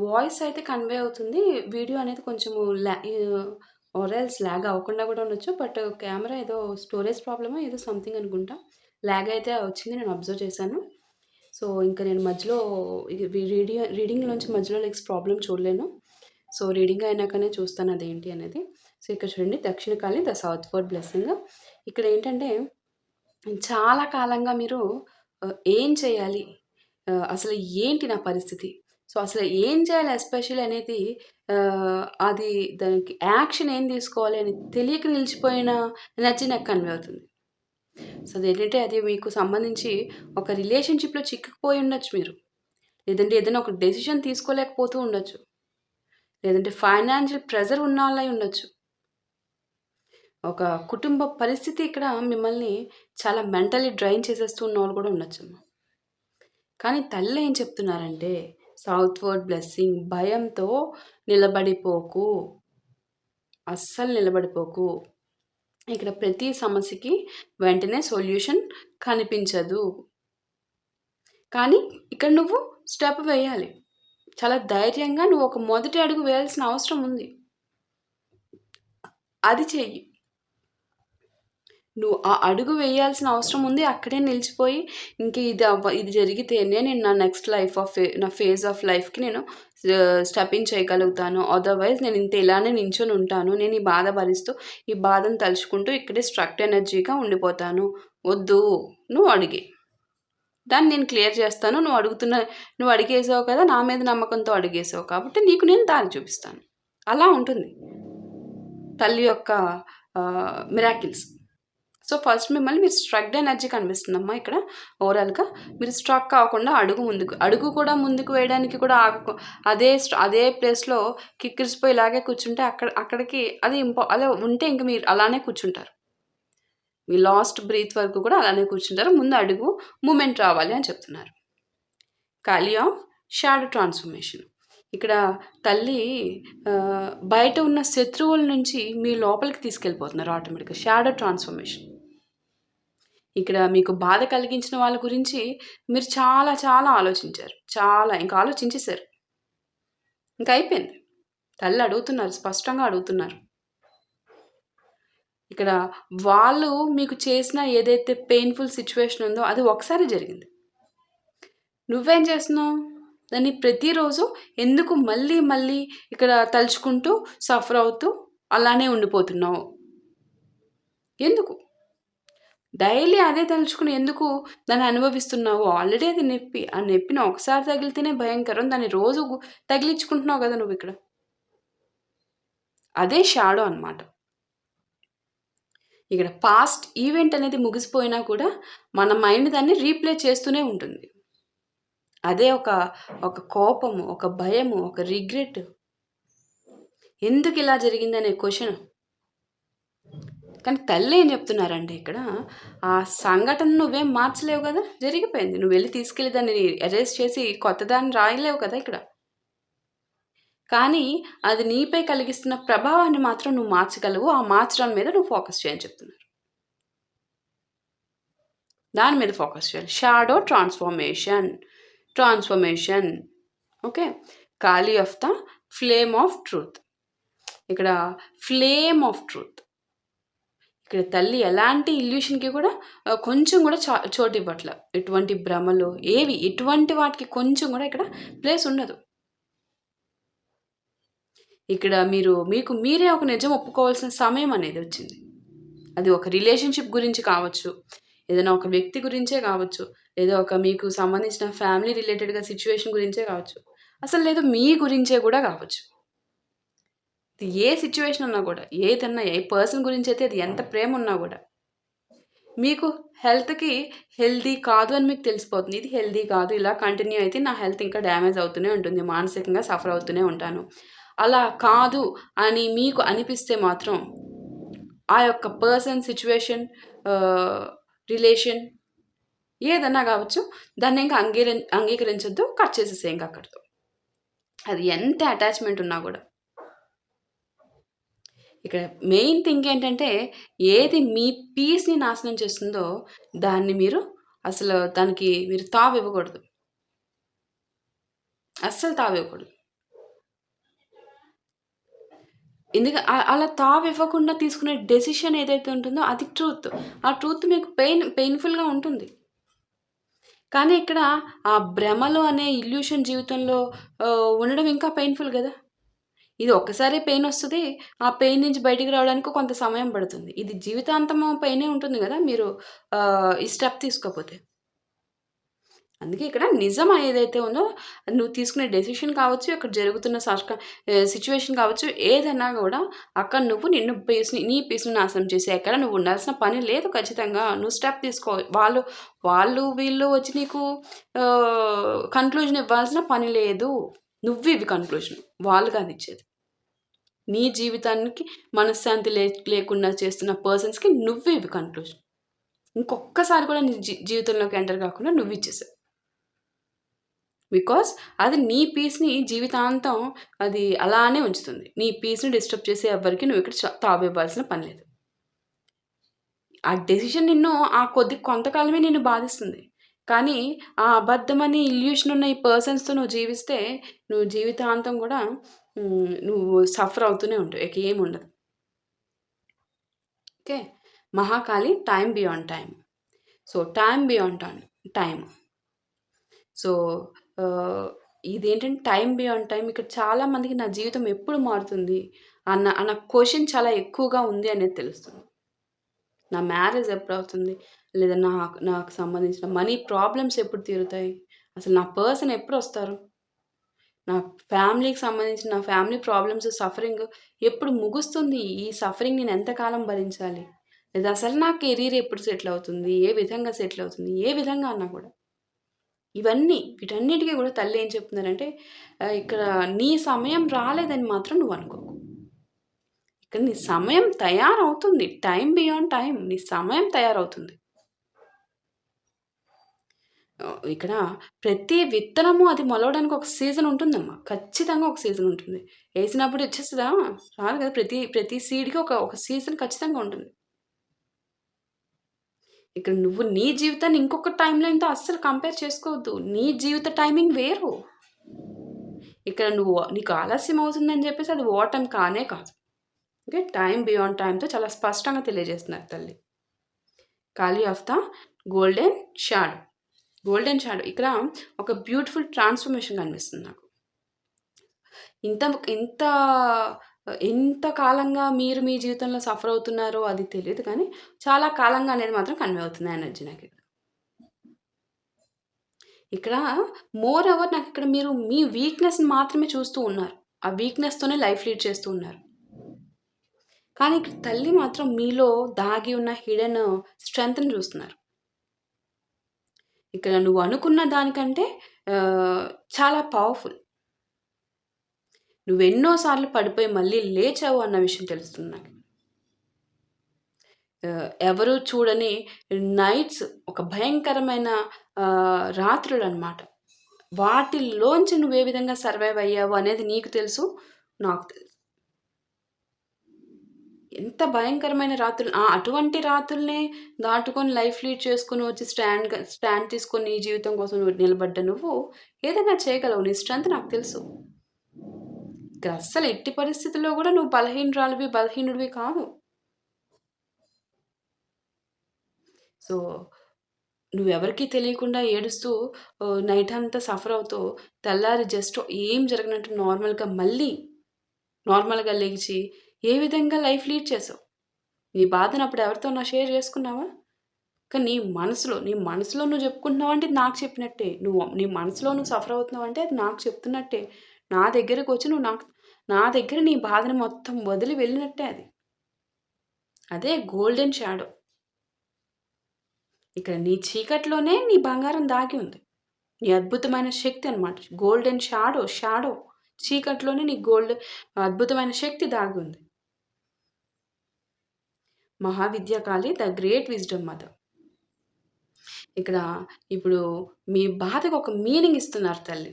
వాయిస్ అయితే కన్వే అవుతుంది. వీడియో అనేది కొంచెము ఆర్ ఎల్స్ ల్యాగ్ అవ్వకుండా కూడా ఉండొచ్చు. బట్ కెమెరా ఏదో స్టోరేజ్ ప్రాబ్లమో ఏదో సంథింగ్ అనుకుంటా. ల్యాగ్ అయితే వచ్చింది. నేను అబ్జర్వ్ చేశాను. సో ఇంకా నేను మధ్యలో రీడింగ్‌లోంచి మధ్యలో ప్రాబ్లమ్ చూడలేను. సో రీడింగ్ అయినాకనే చూస్తాను అదేంటి అనేది. సో ఇక్కడ చూడండి దక్షిణకాళి ద సౌత్‌వర్డ్ బ్లెస్సింగ్. ఇక్కడ ఏంటంటే చాలా కాలంగా మీరు ఏం చేయాలి? అసలు ఏంటి నా పరిస్థితి? సో అసలు ఏం చేయాలి ఎస్పెషల్లీ అనేది అది దానికి యాక్షన్ ఏం తీసుకోవాలి అని తెలియక నిలిచిపోయిన ఎనర్జీ నాకు కన్వే అవుతుంది. సో అదేంటంటే అది మీకు సంబంధించి ఒక రిలేషన్‌షిప్‌లో చిక్కుకుపోయి ఉండొచ్చు మీరు. లేదంటే ఏదైనా ఒక డెసిషన్ తీసుకోలేకపోతూ ఉండొచ్చు. లేదంటే ఫైనాన్షియల్ ప్రెషర్ ఉన్నవాళ్ళై ఉండొచ్చు. ఒక కుటుంబ పరిస్థితి ఇక్కడ మిమ్మల్ని చాలా మెంటల్లీ డ్రైన్ చేసేస్తూ ఉన్నవాళ్ళు కూడా ఉండొచ్చమ్మా. కానీ తల్లి ఏం చెప్తున్నారంటే సౌత్‌వర్డ్ బ్లెస్సింగ్ భయంతో నిలబడిపోకు. అస్సలు నిలబడిపోకు. ఇక్కడ ప్రతి సమస్యకి వెంటనే సొల్యూషన్ కనిపించదు. కానీ ఇక్కడ నువ్వు స్టెప్ వేయాలి. చాలా ధైర్యంగా నువ్వు ఒక మొదటి అడుగు వేయాల్సిన అవసరం ఉంది. అది చెయ్యి. నువ్వు ఆ అడుగు వేయాల్సిన అవసరం ఉంది. అక్కడే నిలిచిపోయి ఇంక ఇది జరిగితేనే నేను నా నెక్స్ట్ నా ఫేజ్ ఆఫ్ లైఫ్‌కి నేను స్టెప్ ఇన్ చేయగలుగుతాను. అదర్‌వైజ్ నేను ఇలానే నించొని ఉంటాను. నేను ఈ బాధ భరిస్తూ, ఈ బాధను తలుచుకుంటూ ఇక్కడే స్ట్రక్డ్ ఎనర్జీగా ఉండిపోతాను. వద్దు, నువ్వు అడిగే. దాన్ని నేను క్లియర్ చేస్తాను. నువ్వు అడిగేసావు కదా! నా మీద నమ్మకంతో అడిగేసావు కాబట్టి నీకు నేను దారి చూపిస్తాను. అలా ఉంటుంది తల్లి యొక్క మిరాకిల్స్. సో, ఫస్ట్ మీరు స్ట్రక్డ్ ఎనర్జీ కనిపిస్తుందమ్మా ఇక్కడ ఓవరాల్‌గా. మీరు స్ట్రక్ అవ్వకుండా అడుగు కూడా ముందుకు వేయడానికి కూడా అదే ప్లేస్‌లో కిక్కిరిసిపోయి ఇలాగే కూర్చుంటే అక్కడికి అలా ఉంటే ఇంక మీరు అలానే కూర్చుంటారు. మీ లాస్ట్ బ్రీత్ వరకు కూడా అలానే కూర్చుంటారు. ముందు అడుగు మూమెంట్ రావాలి అని చెప్తున్నారు. ఖాళీ ఆఫ్ షాడో ట్రాన్స్‌ఫర్మేషన్. ఇక్కడ తల్లి బయట ఉన్న శత్రువుల నుంచి మీ లోపలికి తీసుకెళ్ళిపోతున్నారు ఆటోమేటిక్‌గా. Shadow transformation. ఇక్కడ మీకు బాధ కలిగించిన వాళ్ళ గురించి మీరు చాలా చాలా ఆలోచించారు. ఇంకా ఆలోచించేసారు. ఇంక అయిపోయింది. తల్లి అడుగుతున్నారు, స్పష్టంగా అడుగుతున్నారు. ఇక్కడ వాళ్ళు మీకు చేసిన ఏదైతే పెయిన్‌ఫుల్ సిట్యుయేషన్ ఉందో అది ఒకసారి జరిగింది. నువ్వేం చేస్తున్నావు? దాన్ని ప్రతిరోజు ఎందుకు మళ్ళీ మళ్ళీ ఇక్కడ తలుచుకుంటూ, సఫర్ అవుతూ అలానే ఉండిపోతున్నావు? ఎందుకు? డైలీ అదే తలుచుకుని ఎందుకు దాన్ని అనుభవిస్తున్నావు? ఆల్రెడీ అది నొప్పి. ఆ నొప్పిని ఒకసారి తగిలితేనే భయంకరం. దాన్ని రోజు తగిలించుకుంటున్నావు కదా నువ్విక్కడ. అదే షాడో అనమాట. ఇక్కడ పాస్ట్ ఈవెంట్ అనేది ముగిసిపోయినా కూడా మన మైండ్ దాన్ని రీప్లే చేస్తూనే ఉంటుంది. అదే ఒక కోపము, ఒక భయము, ఒక రిగ్రెట్. ఎందుకు ఇలా జరిగిందనే క్వెషన్. కానీ తల్లి ఏం చెప్తున్నారంటే ఇక్కడ, ఆ సంఘటన నువ్వేం మార్చలేవు కదా! జరిగిపోయింది. నువ్వు వెళ్ళి తీసుకెళ్ళి దాన్ని ఎరేజ్ చేసి కొత్తదాన్ని రాయలేవు కదా ఇక్కడ. కానీ అది నీపై కలిగిస్తున్న ప్రభావాన్ని మాత్రం నువ్వు మార్చగలవు. ఆ మార్చడం మీద నువ్వు ఫోకస్ చేయని చెప్తున్నారు. దాని మీద ఫోకస్ చేయాలి. Shadow transformation. Okay. Kali of the flame of truth. ఇక్కడ ఫ్లేమ్ ఆఫ్ ట్రూత్. ఇక్కడ తల్లి ఎలాంటి ఇల్యూషన్‌కి కూడా కొంచెం కూడా చోటు ఇవ్వట్ల. ఎటువంటి భ్రమలు ఎటువంటి వాటికి కొంచెం కూడా ఇక్కడ ప్లేస్ ఉండదు. ఇక్కడ మీకు మీరే ఒక నిజం ఒప్పుకోవాల్సిన సమయం అనేది వచ్చింది. అది ఒక రిలేషన్‌షిప్ గురించి కావచ్చు, ఏదైనా ఒక వ్యక్తి గురించే కావచ్చు, లేదా ఒక మీకు సంబంధించిన ఫ్యామిలీ రిలేటెడ్‌గా సిట్యుయేషన్ గురించే కావచ్చు. అసలు లేదు మీ గురించే కూడా కావచ్చు. ఏ సిట్యుయేషన్ ఉన్నా కూడా, ఏదన్నా ఏ పర్సన్ గురించి అయితే అది ఎంత ప్రేమ ఉన్నా కూడా, మీకు హెల్తీ కాదు అని మీకు తెలిసిపోతుంది. ఇది హెల్తీ కాదు. ఇలా కంటిన్యూ అయితే నా హెల్త్ ఇంకా డ్యామేజ్ అవుతూనే ఉంటుంది. మానసికంగా సఫర్ అవుతూనే ఉంటాను. అలా కాదు అని మీకు అనిపిస్తే మాత్రం ఆ యొక్క పర్సన్, సిట్యుయేషన్, రిలేషన్ ఏదన్నా కావచ్చు, దాన్ని ఇంకా అంగీకరించొద్దు. కట్ చేసేసేయి ఇంక అక్కడితో. అది ఎంత అటాచ్‌మెంట్ ఉన్నా కూడా. ఇక్కడ మెయిన్ థింగ్ ఏంటంటే, ఏది మీ పీస్‌ని నాశనం చేస్తుందో దాన్ని దానికి మీరు తావివ్వకూడదు. అస్సలు తావివ్వకూడదు. అలా తావివ్వకుండా తీసుకునే డెసిషన్ ఏదైతే ఉంటుందో అది ట్రూత్. ఆ ట్రూత్ మీకు పెయిన్‌ఫుల్‌గా ఉంటుంది. కానీ ఇక్కడ ఆ భ్రమలో అనే ఇల్యూషన్ జీవితంలో ఉండడం ఇంకా పెయిన్‌ఫుల్ గదా! ఇది ఒక్కసారే పెయినొస్తది. ఆ పెయిన్ నుంచి బయటికి రావడానికి కొంత సమయం పడుతుంది. ఇది జీవితాంతము పెయినే ఉంటుంది గదా! మీరు ఈ స్టెప్ తీసుకోపోతే. అందుకే ఇక్కడ నిజం ఏదైతే ఉందో నువ్వు తీసుకునే డెసిషన్ కావచ్చు, అక్కడ జరుగుతున్న సిట్యుయేషన్ కావచ్చు, ఏదైనా గూడా అక్కడ నువ్వు నీ పీస్‌ని నాశనం చేసి ఎక్కడ నువ్వు ఉండాల్సిన పని లేదు ఖచ్చితంగా. నువ్వు స్టెప్ తీసుకో. వీళ్ళు వచ్చి నీకు కన్క్లూజన్ ఇవ్వాల్సిన పని లేదు. నువ్వివ్వు కన్క్లూజన్. వాళ్ళు కాదు ఇచ్చేది. నీ జీవితానికి మనశ్శాంతి లేకుండా చేస్తున్న పర్సన్స్‌కి నువ్వివ్వు కన్క్లూజన్. ఇంకొక్కసారి కూడా నీ జీవితంలోకి ఎంటర్ కాకుండా నువ్విచ్చేసావు. బికాజ్ అది నీ పీస్‌ని జీవితాంతం అది అలానే ఉంచుతుంది. నీ పీస్‌ని డిస్టర్బ్ చేసే ఎవ్వరికీ నువ్విక్కడ తావివ్వాల్సిన పని లేదు. ఆ డెసిషన్ కొంతకాలమే నిన్ను బాధిస్తుంది. కానీ ఆ అబద్ధమని ఇల్యూషన్ ఉన్న ఈ పర్సన్స్‌తో నువ్వు జీవిస్తే, నువ్వు జీవితాంతం గూడా నువ్వు సఫర్ అవుతూనే ఉంటావు. ఇక ఏముండదు. Okay. Mahakali time beyond time. So, time beyond time. So, ఇదేంటంటే టైమ్ బియాండ్ టైమ్ ఇక్కడ చాలా మందికి నా జీవితం ఎప్పుడు మారుతుంది అన్న క్వెషన్ చాలా ఎక్కువగా ఉంది అనేది తెలుస్తుంది. నా మ్యారేజ్ ఎప్పుడవుతుంది? లేదా నాకు సంబంధించిన మనీ ప్రాబ్లమ్స్ ఎప్పుడు తీరుతాయి? అసలు నా పర్సన్ ఎప్పుడొస్తారు? నా ఫ్యామిలీకి సంబంధించిన నా ఫ్యామిలీ ప్రాబ్లమ్స్, సఫరింగ్ ఎప్పుడు ముగుస్తుంది? ఈ సఫరింగ్ నేను ఎంతకాలం భరించాలి? లేదా అసలు నా కెరీర్ ఎప్పుడు సెటిల్ అవుతుంది? ఏ విధంగా సెటిల్ అవుతుంది? ఏ విధంగా అన్నా కూడా. వీటన్నిటికి కూడా తల్లి ఏం చెప్తున్నారంటే ఇక్కడ నీ సమయం రాలేదని మాత్రం నువ్వు అనుకోకు. ఇక్కడ నీ సమయం తయారవుతుంది. Time beyond time. నీ సమయం తయారవుతుంది. ఇక్కడ ప్రతి విత్తనము అది మొలవడానికి ఒక సీజన్ ఉంటుందమ్మా. ఖచ్చితంగా ఒక సీజన్ ఉంటుంది. ఏసినప్పుడు వచ్చేస్తదా? రాదు కదా! ప్రతి సీడ్‌కి ఒక సీజన్ ఖచ్చితంగా ఉంటుంది. ఇక్కడ నువ్వు నీ జీవితాన్ని ఇంకొక టైమ్‌లైన్‌తో అస్సలు కంపేర్ చేసుకోవద్దు. నీ జీవిత టైమింగ్ వేరు. ఇక్కడ నీకు ఆలస్యం అవుతుందని చెప్పేసి అది ఓటమి కానే కాదు. ఓకే. టైమ్ బియాండ్ టైమ్‌తో చాలా స్పష్టంగా తెలియజేస్తున్నారు తల్లి. Kali of the golden shadow. Golden shadow ఇక్కడ ఒక బ్యూటిఫుల్ ట్రాన్స్‌ఫర్మేషన్ కనిపిస్తుంది నాకు. ఇంత ఇంత ఎంత కాలంగా మీరు మీ జీవితంలో సఫర్ అవుతున్నారో అది తెలీదు కానీ, చాలా కాలంగా అనేది మాత్రం కన్వే అవుతుంది ఆ ఎనర్జీ నాకిక్కడ. ఇక్కడ మోర్ ఓవర్ నాకిక్కడ మీరు మీ వీక్‌నెస్‌ని మాత్రమే చూస్తూ ఉన్నారు. ఆ వీక్‌నెస్‌తోనే లైఫ్ లీడ్ చేస్తూ ఉన్నారు. కానీ ఇక్కడ తల్లి మాత్రం మీలో దాగి ఉన్న హిడెన్ స్ట్రెంగ్త్‌ని చూస్తున్నారు. ఇక్కడ నువ్వు అనుకున్న దానికంటే చాలా పవర్‌ఫుల్. నువ్వెన్నో సార్లు పడిపోయి మళ్ళీ లేచావు అన్న విషయం తెలుస్తుంది నాకు. ఎవరు చూడని నైట్స్ ఒక భయంకరమైన రాత్రులనమాట. వాటిల్లోంచి నువ్వే విధంగా సర్వైవ్ అయ్యావు అనేది నీకు తెలుసు, నాకు తెలుసు. ఎంత భయంకరమైన రాత్రులు అటువంటి రాత్రులనే దాటుకొని లైఫ్ లీడ్ చేసుకొని వచ్చి స్టాండ్ తీసుకొని నీ జీవితం కోసం నిలబడ్డ నువ్వు ఏదైనా చేయగలవు. నీ స్ట్రెంత్ నాకు తెలుసు. ఇక్కడ అస్సలు ఎట్టి పరిస్థితుల్లో కూడా నువ్వు బలహీనుడివి కాదు. సో, నువ్వెవరికీ తెలియకుండా ఏడుస్తూ నైట్ అంతా సఫర్ అవుతూ తెల్లారి జస్ట్ ఏం జరగనట్టు నార్మల్‌గా లెగిచి ఏ విధంగా లైఫ్ లీడ్ చేసావు? నీ బాధను అప్పుడు ఎవరితోనా షేర్ చేసుకున్నావా? కానీ నీ మనసులో నువ్వు చెప్పుకుంటున్నావంటే ఇది నాకు చెప్పినట్టే. నీ మనసులో నువ్వు సఫర్ అవుతున్నావంటే అది నాకు చెప్తున్నట్టే. నా దగ్గరకొచ్చి నా దగ్గర నీ బాధని మొత్తం వదిలి వెళ్ళినట్టే అది. అదే గోల్డెన్ షాడో. ఇక్కడ నీ చీకట్లోనే నీ బంగారం దాగి ఉంది. నీ అద్భుతమైన శక్తి అనమాట. Golden shadow. చీకట్లోనే నీ అద్భుతమైన శక్తి దాగి ఉంది. మహావిద్యాకాళి ద గ్రేట్ విజ్డమ్ మదర్. ఇక్కడ ఇప్పుడు మీ బాధకు ఒక మీనింగ్ ఇస్తున్నారు తల్లి.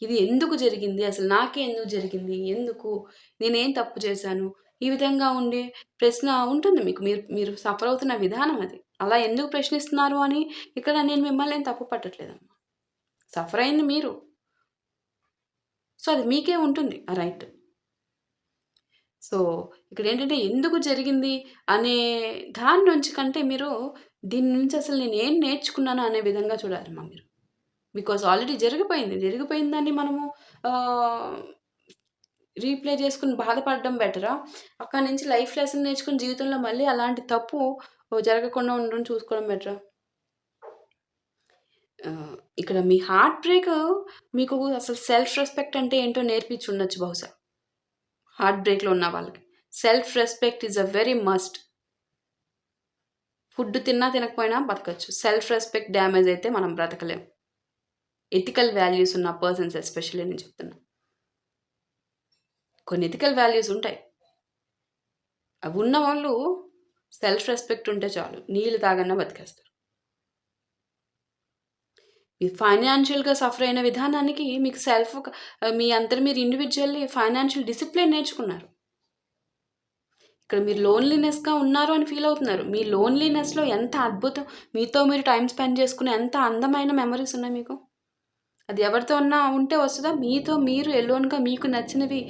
ఇది ఎందుకు జరిగింది? అసలు నాకే ఎందుకు జరిగింది? ఎందుకు? నేనేం తప్పు చేశాను? ఈ విధంగా ఉండే ప్రశ్న ఉంటుంది మీకు. మీరు సఫర్ అవుతున్న విధానం అది. అలా ఎందుకు ప్రశ్నిస్తున్నారు అని ఇక్కడ నేను మిమ్మల్ని ఏం తప్పు పట్టట్లేదమ్మా. సఫర్ అయింది మీరు. సో, అది మీకే ఉంటుంది ఆ రైట్. సో, ఇక్కడేంటంటే ఎందుకు జరిగింది అనే దాని నుంచి కంటే మీరు దీని నుంచి అసలు నేనేం నేర్చుకున్నాను అనే విధంగా చూడాలమ్మా మీరు. బికాజ్ ఆల్రెడీ జరిగిపోయింది. జరిగిపోయిన దాన్ని మనము రీప్లే చేసుకొని బాధపడడం బెటరా? అక్కడి నుంచి లైఫ్ లెసన్ నేర్చుకొని జీవితంలో మళ్ళీ అలాంటి తప్పు జరగకుండా ఉండడం చూసుకోవడం బెటరా? ఇక్కడ మీ హార్ట్ బ్రేక్ మీకు అసలు సెల్ఫ్ రెస్పెక్ట్ అంటే ఏంటో నేర్పించుండొచ్చు బహుశా. హార్ట్ బ్రేక్‌లో ఉన్న వాళ్ళకి. Self respect is a very must. Food తిన్నా తినకపోయినా బతకచ్చు. సెల్ఫ్ రెస్పెక్ట్ డ్యామేజ్ అయితే మనం బ్రతకలేం. ఎథికల్ వాల్యూస్ ఉన్న పర్సన్స్ ఎస్పెషల్లీ నేను చెప్తున్నా. కొన్ని ఎథికల్ వాల్యూస్ ఉంటాయి. అవి ఉన్నవాళ్ళు సెల్ఫ్ రెస్పెక్ట్ ఉంటే చాలు. నీళ్ళు తాగన్నా బతికేస్తారు. ఈ ఫైనాన్షియల్‌గా సఫర్ అయిన విధానానికి మీకు మీ అంతట మీరు ఇండివిడ్యువల్లీ ఫైనాన్షియల్ డిసిప్లిన్ నేర్చుకున్నారు. ఇక్కడ మీరు లోన్లీనెస్‌గా ఉన్నారు అని ఫీల్ అవుతున్నారు. మీ లోన్లీనెస్‌లో ఎంత అద్భుతం మీతో మీరు టైమ్ స్పెండ్ చేసుకునే ఎంత అందమైన మెమరీస్ ఉన్నాయి మీకు. అది ఎవరితో ఉంటే వస్తదా? మీతో మీరు ఎలోన్‌గా మీకు నచ్చినవి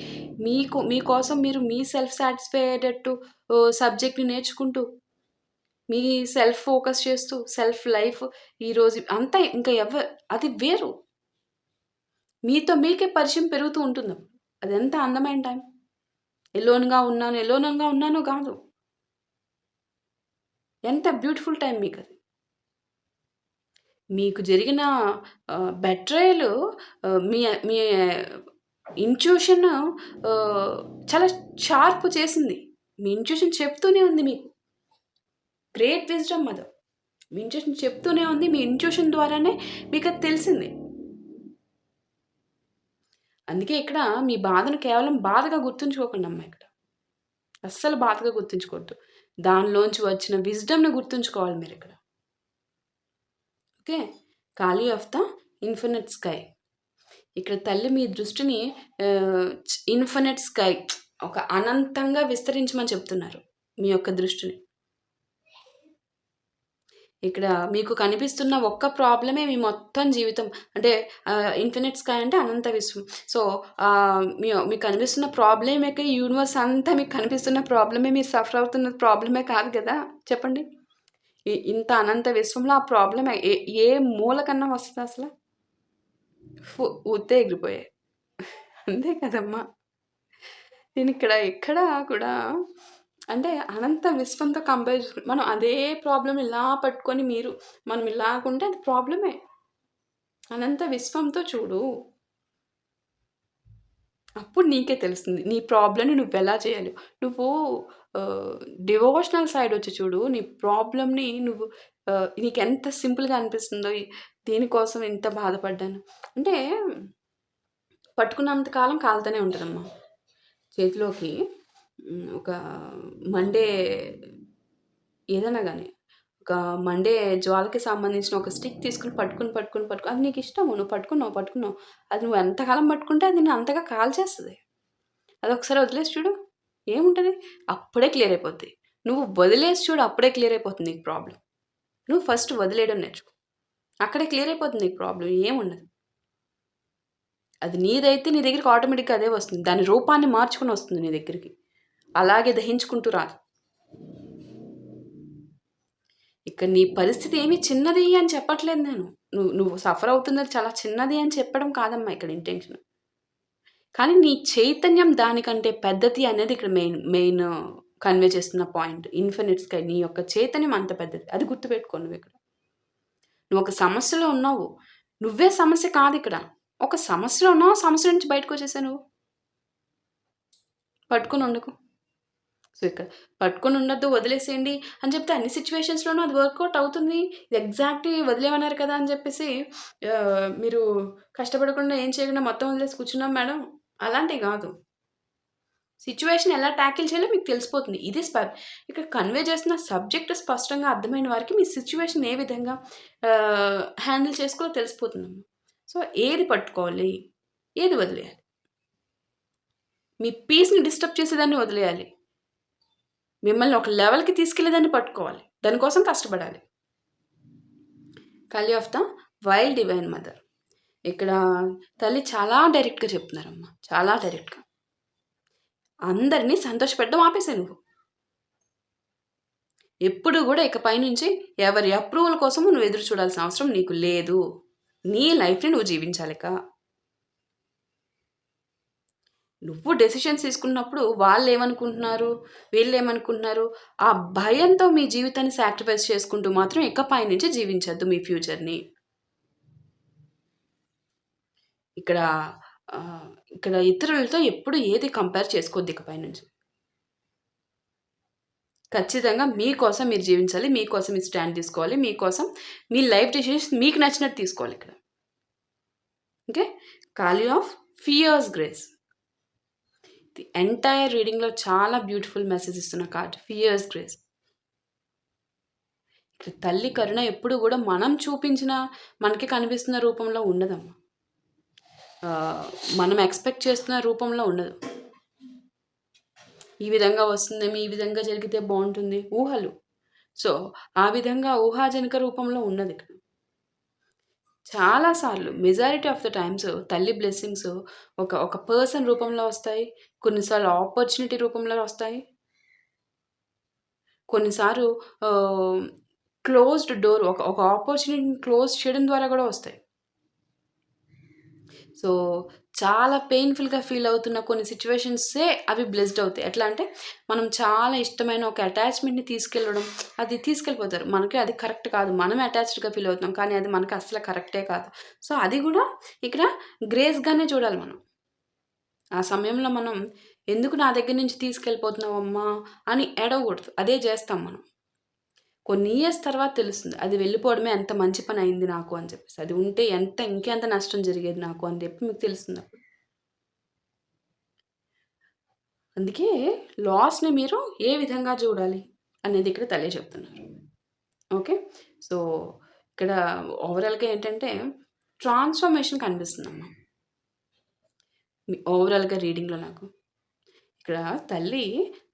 మీకోసం మీరు మీ సెల్ఫ్ సాటిస్ఫై అయ్యేటట్టు సబ్జెక్ట్‌ని నేర్చుకుంటూ మీ సెల్ఫ్ ఫోకస్ చేస్తూ, సెల్ఫ్ లైఫ్ ఈరోజు అంతా ఇంకా అది వేరు. మీతో మీకే పరిచయం పెరుగుతూ ఉంటుందప్పుడు. అదెంత అందమైన టైం. ఎలోన్‌గా ఉన్నాను గాదు. ఎంత బ్యూటిఫుల్ టైం మీకది. మీకు జరిగిన బెట్రేయలు మీ మీ ఇంట్యూషన్ చాలా షార్ప్ చేసింది. మీ ఇంట్యూషన్ చెప్తూనే ఉంది మీకు. గ్రేట్ విజ్డమ్ అది. మీ ఇంట్యూషన్ చెప్తూనే ఉంది. మీ ఇంట్యూషన్ ద్వారానే మీకది తెలిసింది. అందుకే ఇక్కడ మీ బాధను కేవలం బాధగా గుర్తుంచుకోకండమ్మా ఇక్కడ. అస్సలు బాధగా గుర్తుంచుకోవద్దు. దానిలోంచి వచ్చిన విజ్డమ్‌ని గుర్తుంచుకోవాలి మీరిక్కడ. Okay. Kali of the infinite sky. ఇక్కడ తల్లి మీ దృష్టిని ఇన్ఫినిట్ స్కై ఒక అనంతంగా విస్తరించమని చెప్తున్నారు మీ యొక్క దృష్టిని. ఇక్కడ మీకు కనిపిస్తున్న ఒక్క ప్రాబ్లమే మీ మొత్తం జీవితం. అంటే ఇన్ఫినిట్ స్కై అంటే అనంత విశ్వం. సో, మీకు కనిపిస్తున్న ప్రాబ్లమే యూనివర్స్ అంతా మీకు కనిపిస్తున్న ప్రాబ్లమే, మీరు సఫర్ అవుతున్న ప్రాబ్లమే కాదు కదా! చెప్పండి. ఇంత అనంత విశ్వంలో ఆ ప్రాబ్లమ్ ఏ మూలకన్నా వస్తదా అసల? ఉత్తే ఎగిరిపోయాయి. అంతే కదమ్మా! నేనిక్కడ ఎక్కడా కూడా అంటే అనంత విశ్వంతో కంపేర్ చేసుకుంటే మనం అదే ప్రాబ్లమ్ ఇలా పట్టుకొని మనం ఇలాగుంటే అది ప్రాబ్లమే. అనంత విశ్వంతో చూడు. అప్పుడు నీకే తెలుస్తుంది. నీ ప్రాబ్లమ్‌ని నువ్వెలా చేయాలి. నువ్వు డివోషనల్ సైడ్ వచ్చి చూడు. నీ ప్రాబ్లమ్‌ని నువ్వు నీకెంత సింపుల్‌గా అనిపిస్తుందో, దీనికోసం ఇంత బాధపడ్డాను. అంటే పట్టుకున్నంత కాలం కాలుతూనే ఉంటదమ్మా. చేతిలోకి ఒక మండే ఏదైనా గానీ, ఒక మండే జ్వాలకి సంబంధించిన ఒక స్టిక్ తీసుకొని పట్టుకొని అది నీకిష్టము. నువ్వు పట్టుకున్నావు. అది నువ్వు ఎంతకాలం పట్టుకుంటే అది నిన్ను అంతగా కాల్చేస్తది. అదొకసారి వదిలేసి చూడు. ఏముంటది? అప్పుడే క్లియర్ అయిపోద్ది. నువ్వు వదిలేసి చూడు అప్పుడే క్లియర్ అయిపోతుంది నీకు ప్రాబ్లమ్. నువ్వు ఫస్ట్ వదిలేయడం నేర్చుకో. అక్కడే క్లియర్ అయిపోతుంది నీకు ప్రాబ్లమ్. ఏముండదు. అది నీదైతే నీ దగ్గరికి ఆటోమేటిక్‌గా అదే వస్తుంది. దాని రూపాన్ని మార్చుకొని వస్తుంది నీ దగ్గరికి. అలాగే దహించుకుంటూ రాదు. ఇక్కడ నీ పరిస్థితి ఏమి చిన్నది అని చెప్పట్లేదు నేను. నువ్వు సఫర్ అవుతున్నది చాలా చిన్నది అని చెప్పడం కాదమ్మా ఇక్కడ ఇంటెన్షన్. కానీ నీ చైతన్యం దానికంటే పెద్దది అనేది ఇక్కడ మెయిన్ కన్వే చేస్తున్న పాయింట్. ఇన్ఫినిట్ స్కై నీ యొక్క చైతన్యం అంత పెద్దది. అది గుర్తుపెట్టుకో నువ్విక్కడ. నువ్వు ఒక సమస్యలో ఉన్నావు. నువ్వే సమస్య కాదిక్కడ. ఒక సమస్యలో ఉన్నావు. సమస్య నుంచి బయటకొచ్చేసావు నువ్వు. పట్టుకొని ఉండకు. సో, ఇక్కడ పట్టుకొని ఉండొద్దు, వదిలేసేయండి అని చెప్తే అన్ని సిట్యుయేషన్స్‌లోనూ అది వర్కౌట్ అవుతుంది. ఎగ్జాక్ట్‌లీ వదిలేయమన్నారు కదా అని చెప్పేసి మీరు కష్టపడకుండా ఏం చేయకుండా మొత్తం వదిలేసి కూర్చున్నాం మేడం అలాంటివి కాదు. సిట్యుయేషన్ ఎలా టాకిల్ చేయాలో మీకు తెలిసిపోతుంది. ఇది ఇక్కడ కన్వే చేస్తున్న సబ్జెక్ట్ స్పష్టంగా అర్థమైన వారికి మీ సిట్యుయేషన్ ఏ విధంగా హ్యాండిల్ చేసుకోవాలో తెలిసిపోతుందమ్మా. సో, ఏది పట్టుకోవాలి? ఏది వదిలేయాలి? మీ పీస్‌ని డిస్టర్బ్ చేసేదాన్ని వదిలేయాలి. మిమ్మల్ని ఒక లెవెల్‌కి తీసుకెళ్ళేదాన్ని పట్టుకోవాలి. దానికోసం కష్టపడాలి. ఖాళీ of the wild divine mother. ఇక్కడ తల్లి చాలా డైరెక్ట్‌గా చెప్తున్నారమ్మా. చాలా డైరెక్ట్‌గా. అందరిని సంతోషపెట్టడం ఆపేసాయి నువ్వు. ఎప్పుడు గూడా ఇకపై నుంచి ఎవరి అప్రూవల్ కోసము నువ్వు ఎదురు చూడాల్సిన అవసరం నీకు లేదు. నీ లైఫ్‌ని నువ్వు జీవించాలిక. నువ్వు డెసిషన్స్ తీసుకున్నప్పుడు వాళ్ళేమనుకుంటున్నారు, వీళ్ళేమనుకుంటున్నారు, ఆ భయంతో మీ జీవితాన్ని సాక్రిఫైస్ చేసుకుంటూ మాత్రం ఇకపై నుంచి జీవించొద్దు మీ ఫ్యూచర్‌ని. ఇక్కడ ఇతరులతో ఎప్పుడు ఏది కంపేర్ చేసుకోవద్దు ఇకపై నుంచి. ఖచ్చితంగా మీకోసం మీరు జీవించాలి. మీకోసం మీరు స్టాండ్ తీసుకోవాలి. మీకోసం మీ లైఫ్ డెసిషన్స్ మీకు నచ్చినట్టు తీసుకోవాలి ఇక్కడ. Okay. Kali of fierce grace. The entire రీడింగ్‌లో చాలా బ్యూటిఫుల్ మెసేజ్ ఇస్తున్న కార్డ్ ఫియర్స్ గ్రేస్. ఇక్కడ తల్లి కరుణ ఎప్పుడు కూడా మనం చూపించిన మనకి కనిపిస్తున్న రూపంలో ఉండదమ్మా. మనం ఎక్స్‌పెక్ట్ చేస్తున్న రూపంలో ఉండదు. ఈ విధంగా వస్తుందేమో, ఈ విధంగా జరిగితే బావుంటుంది. ఊహలు. సో, ఆ విధంగా ఊహాజనక రూపంలో ఉన్నదిక్కడ. చాలా సార్లు మెజారిటీ ఆఫ్ ద టైమ్స్ తల్లి బ్లెస్సింగ్స్ ఒక పర్సన్ రూపంలో వస్తాయి. కొన్నిసార్లు ఆపర్చునిటీ రూపంలో వస్తాయి. కొన్నిసార్లు క్లోజ్డ్ డోర్ ఒక ఆపర్చునిటీని క్లోజ్ చేయడం ద్వారా కూడా వస్తాయి. సో, చాలా పెయిన్‌ఫుల్‌గా ఫీల్ అవుతున్న కొన్ని సిట్యుయేషన్సే అవి బ్లెస్డ్ అవుతాయి. ఎట్లా అంటే, మనం చాలా ఇష్టమైన ఒక అటాచ్‌మెంట్‌ని తీసుకెళ్ళడం, అది తీసుకెళ్ళిపోతారు. మనకి అది కరెక్ట్ కాదు. మనం అటాచ్డ్‌గా ఫీల్ అవుతున్నాం. కానీ అది మనకు అస్సలు కరెక్టే కాదు. సో, అది గూడా ఇక్కడ గ్రేస్‌గానే చూడాలి మనం. ఆ సమయంలో మనం ఎందుకు నా దగ్గర నుంచి తీసుకెళ్ళిపోతున్నావమ్మా అని ఏడవకూడదు. అదే జేస్తాం మనం. కొన్ని ఇయర్స్ తర్వాత తెలుస్తుంది. అది వెళ్ళిపోవడమే ఎంత మంచి పనయింది నాకు అని చెప్పేసి. అది ఉంటే ఇంకెంత నష్టం జరిగేది నాకు అని చెప్పి మీకు తెలుస్తుందప్పుడు. అందుకే లాస్‌ని మీరు ఏ విధంగా చూడాలి అనేది ఇక్కడ తెలియజెప్తున్నారు. ఓకే. సో, ఇక్కడ ఓవరాల్‌గా ఏంటంటే ట్రాన్స్‌ఫర్మేషన్ కనిపిస్తుందమ్మా. ఓవరాల్‌గా రీడింగ్‌లో నాకు. ఇక్కడ తల్లి